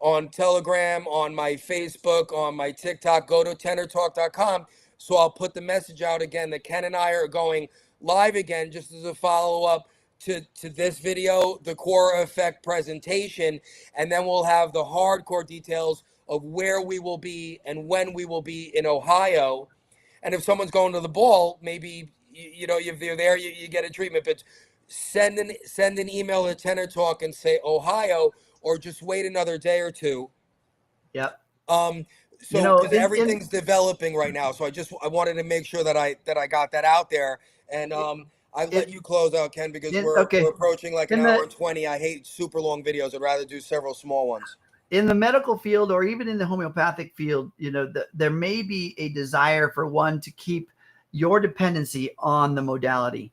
on Telegram, on my Facebook, on my TikTok. Go to tennertalk.com. So I'll put the message out again that Ken and I are going live again, just as a follow-up to this video, the QUORAeffect presentation, and then we'll have the hardcore details of where we will be and when we will be in Ohio. And if someone's going to the ball, maybe if they're there, you get a treatment. But send an email to Tenner Talk and say Ohio, or just wait another day or two. So because everything's developing right now, so I wanted to make sure that I got that out there. And I let you close out, Ken, because we're approaching like an hour and 20. I hate super long videos. I'd rather do several small ones. In the medical field, or even in the homeopathic field, there may be a desire for one to keep your dependency on the modality.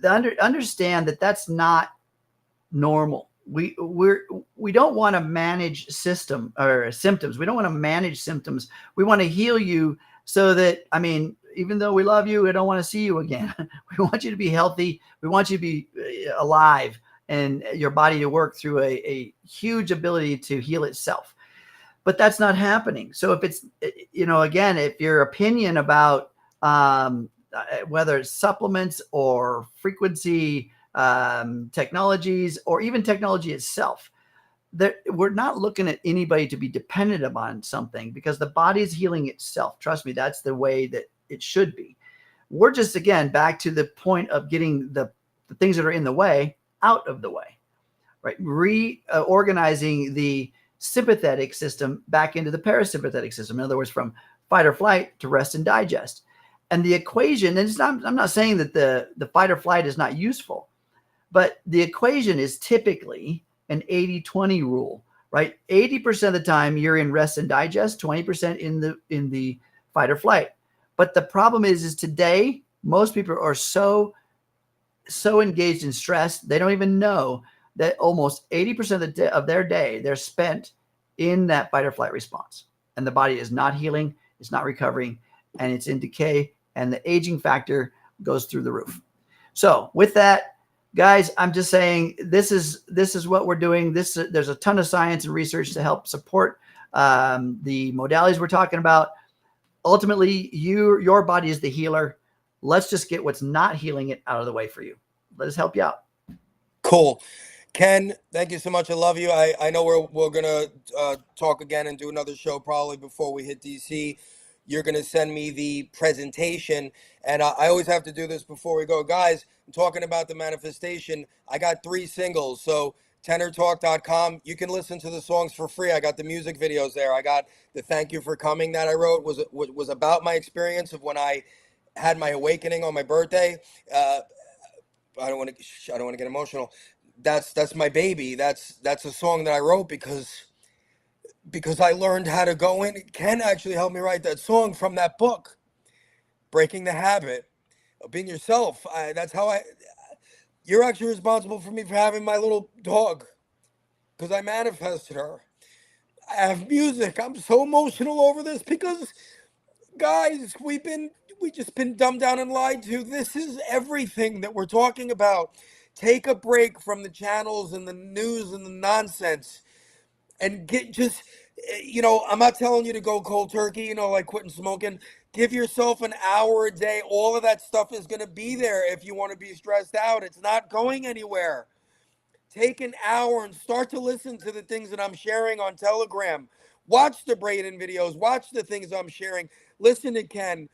Understand that that's not normal. We don't want to manage symptoms. We don't want to manage symptoms. We want to heal you so that, even though we love you, we don't want to see you again. We want you to be healthy. We want you to be alive, and your body to work through a huge ability to heal itself. But that's not happening. So if it's, again, if your opinion about whether it's supplements or frequency technologies, or even technology itself, we're not looking at anybody to be dependent upon something, because the body's healing itself. Trust me, that's the way that it should be. We're just, again, back to the point of getting the things that are in the way out of the way, right? Reorganizing the sympathetic system back into the parasympathetic system. In other words, from fight or flight to rest and digest. And the equation, and I'm not saying that the fight or flight is not useful, but the equation is typically an 80-20 rule, right? 80% of the time you're in rest and digest, 20% in the fight or flight. But the problem is today, most people are so engaged in stress, they don't even know that almost 80% of their day, they're spent in that fight or flight response. And the body is not healing, it's not recovering, and it's in decay, and the aging factor goes through the roof. So with that, guys, I'm just saying this is what we're doing. There's a ton of science and research to help support the modalities we're talking about. Ultimately, your body is the healer. Let's just get what's not healing it out of the way for you. Let us help you out. Cool. Ken, thank you so much. I love you. I know we're gonna talk again and do another show probably before we hit DC. You're gonna send me the presentation, and I always have to do this before we go, guys. I'm talking about the manifestation. I got 3 singles, so TennerTalk.com. You can listen to the songs for free. I got the music videos there. I got the "Thank You for Coming" that I wrote was about my experience of when I had my awakening on my birthday. I don't want to get emotional. That's my baby. That's a song that I wrote because I learned how to go in. Ken actually helped me write that song from that book, Breaking the Habit of Being Yourself. You're actually responsible for me for having my little dog because I manifested her. I have music. I'm so emotional over this because, guys, we just been dumbed down and lied to. This is everything that we're talking about. Take a break from the channels and the news and the nonsense and I'm not telling you to go cold turkey, like quitting smoking. Give yourself an hour a day. All of that stuff is going to be there if you want to be stressed out. It's not going anywhere. Take an hour and start to listen to the things that I'm sharing on Telegram. Watch the Braden videos. Watch the things I'm sharing. Listen to Ken.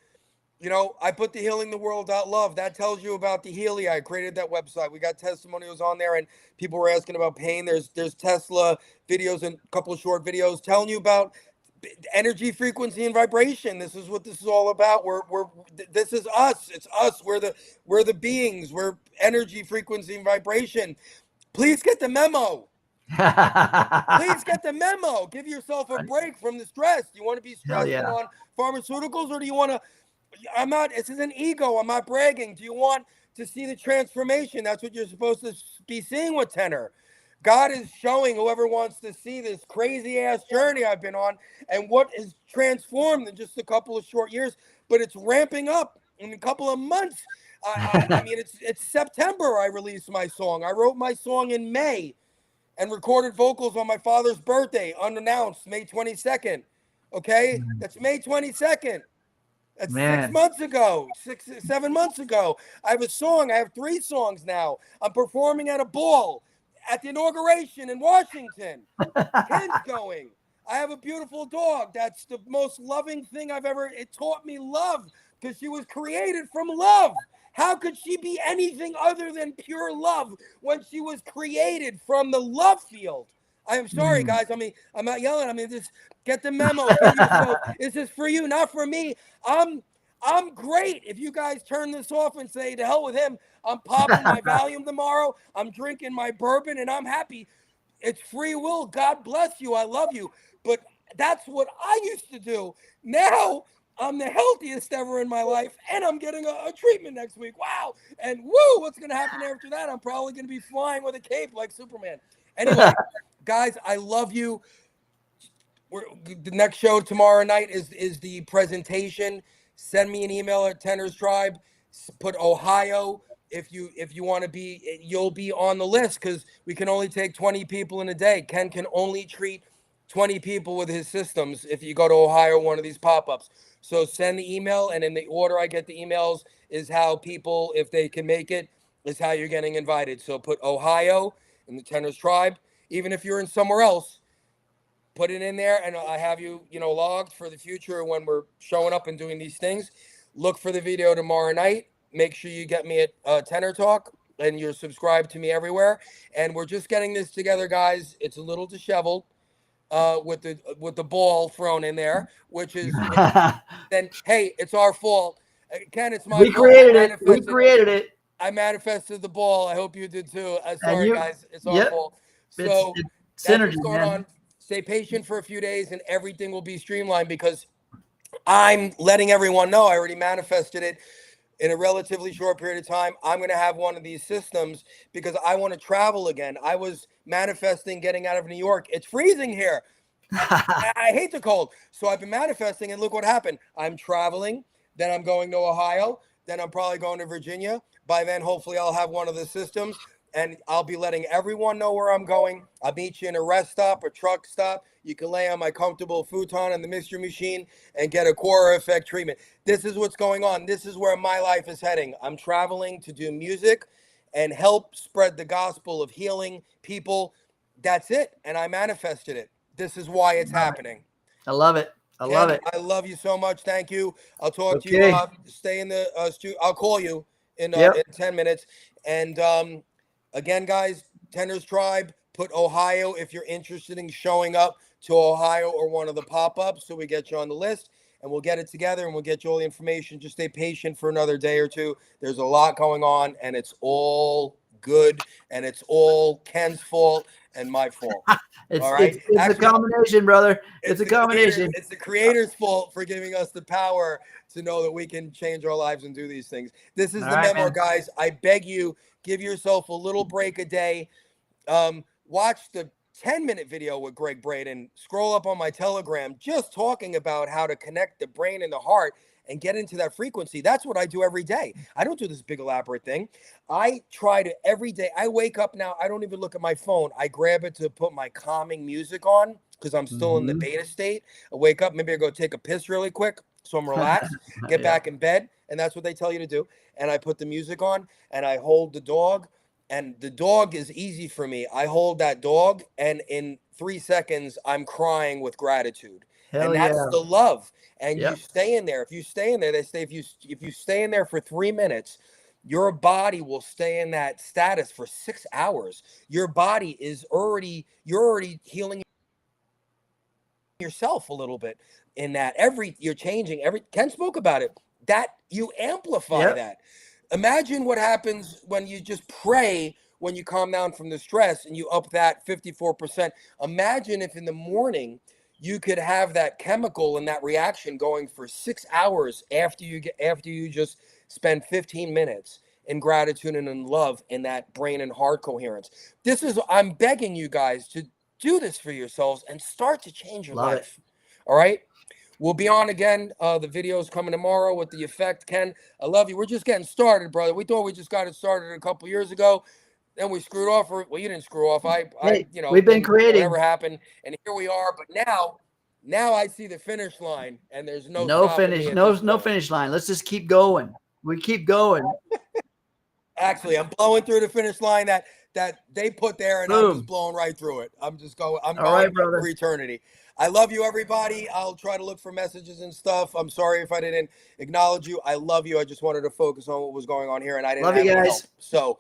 I put the healingtheworld.love. That tells you about the Healy. I created that website. We got testimonials on there, and people were asking about pain. There's Tesla videos and a couple of short videos telling you about energy, frequency, and vibration. This is what this is all about. This is us. It's us. We're the beings. We're energy, frequency, and vibration. Please get the memo. Please get the memo. Give yourself a break from the stress. Do you want to be stressing on pharmaceuticals, or do you want to? This is an ego. I'm not bragging. Do you want to see the transformation? That's what you're supposed to be seeing with Tenor. God is showing whoever wants to see this crazy ass journey I've been on and what is transformed in just a couple of short years, but it's ramping up in a couple of months. I mean, it's September I released my song. I wrote my song in May and recorded vocals on my father's birthday, unannounced, May 22nd. Okay? That's May 22nd. That's 6 months ago, 7 months ago. I have a song. I have 3 songs now. I'm performing at a ball at the inauguration in Washington. Ken's going. I have a beautiful dog. That's the most loving thing it taught me love because she was created from love. How could she be anything other than pure love when she was created from the love field? I am sorry, guys. I mean, I'm not yelling. Just get the memo. Get yourself. This is for you, not for me. I'm great. If you guys turn this off and say to hell with him, I'm popping my Valium tomorrow. I'm drinking my bourbon, and I'm happy. It's free will. God bless you. I love you. But that's what I used to do. Now I'm the healthiest ever in my life, and I'm getting a treatment next week. Wow. And woo, what's going to happen after that? I'm probably going to be flying with a cape like Superman. Anyway, guys, I love you. The next show tomorrow night is the presentation. Send me an email at Tennerstribe. Put Ohio. If you want to be, you'll be on the list because we can only take 20 people in a day. Ken can only treat 20 people with his systems if you go to Ohio, one of these pop-ups. So send the email, and in the order I get the emails is how people, if they can make it, is how you're getting invited. So put Ohio in the Tennerstribe. Even if you're in somewhere else, put it in there, and I have you, logged for the future when we're showing up and doing these things. Look for the video tomorrow night. Make sure you get me at Tenor Talk, and you're subscribed to me everywhere. And we're just getting this together, guys. It's a little disheveled. with the ball thrown in there, which is then hey, it's our fault. Ken, it's my We fault. created it. We created it. I manifested the ball. I hope you did too. And Sorry, you, guys, it's our yep, fault. it's So that's synergy, what's going man. on. Stay patient for a few days, and everything will be streamlined because I'm letting everyone know I already manifested it in a relatively short period of time. I'm going to have one of these systems because I want to travel again. I was manifesting getting out of New York. It's freezing here. I hate the cold. So I've been manifesting, and look what happened. I'm traveling, then I'm going to Ohio, then I'm probably going to Virginia. By then, hopefully, I'll have one of the systems, and I'll be letting everyone know where I'm going. I'll meet you in a rest stop or truck stop. You can lay on my comfortable futon in the mystery machine and get a QUORAeffect treatment. This is what's going on. This is where my life is heading. I'm traveling to do music and help spread the gospel of healing people. That's it. And I manifested it. This is why it's happening. I love it. I love it. I love you so much. Thank you. I'll talk to you. Okay. Stay in the studio. I'll call you in Yep. 10 minutes. And again, guys, Tennerstribe, put Ohio if you're interested in showing up to Ohio or one of the pop-ups, so we get you on the list, and we'll get it together and we'll get you all the information. Just stay patient for another day or two. There's a lot going on, and it's all good, and it's all Ken's fault and my fault. All right. It's Actually, a combination, brother. It's a combination. It's the creator's fault for giving us the power to know that we can change our lives and do these things. This is All the right, memo, man. guys. I beg you, give yourself a little break a day. Watch the 10-minute video with Greg Braden. Scroll up on my Telegram, just talking about how to connect the brain and the heart and get into that frequency. That's what I do every day. I don't do this big elaborate thing. I try to every day. I wake up now. I don't even look at my phone. I grab it to put my calming music on because I'm still in the beta state. I wake up. Maybe I go take a piss really quick so I'm relaxed. Get back in bed. And that's what they tell you to do. And I put the music on and I hold the dog. And the dog is easy for me. I hold that dog, and in 3 seconds, I'm crying with gratitude. Hell And that's yeah. the love. And Yep. you stay in there. If you stay in there, they say if you stay in there for 3 minutes, your body will stay in that status for 6 hours. Your body is you're already healing yourself a little bit in that. You're changing Ken spoke about it. That you amplify Yep. that. Imagine what happens when you just pray when you calm down from the stress and you up that 54%. Imagine if in the morning you could have that chemical and that reaction going for 6 hours after you just spend 15 minutes in gratitude and in love in that brain and heart coherence. I'm begging you guys to do this for yourselves and start to change your Love life. All right. We'll be on again. The video's coming tomorrow with the effect. Ken, I love you. We're just getting started, brother. We thought we just got it started a couple years ago. Then we screwed off. Well, you didn't screw off. We've been creating. Whatever happened, and here we are. But now I see the finish line, and there's no finish. No finish line. Let's just keep going. We keep going. Actually, I'm blowing through the finish line that they put there, and Boom. I'm just blowing right through it. I'm going right, brother. for eternity. I love you, everybody. I'll try to look for messages and stuff. I'm sorry if I didn't acknowledge you. I love you. I just wanted to focus on what was going on here, and I didn't Love have you any guys. help. So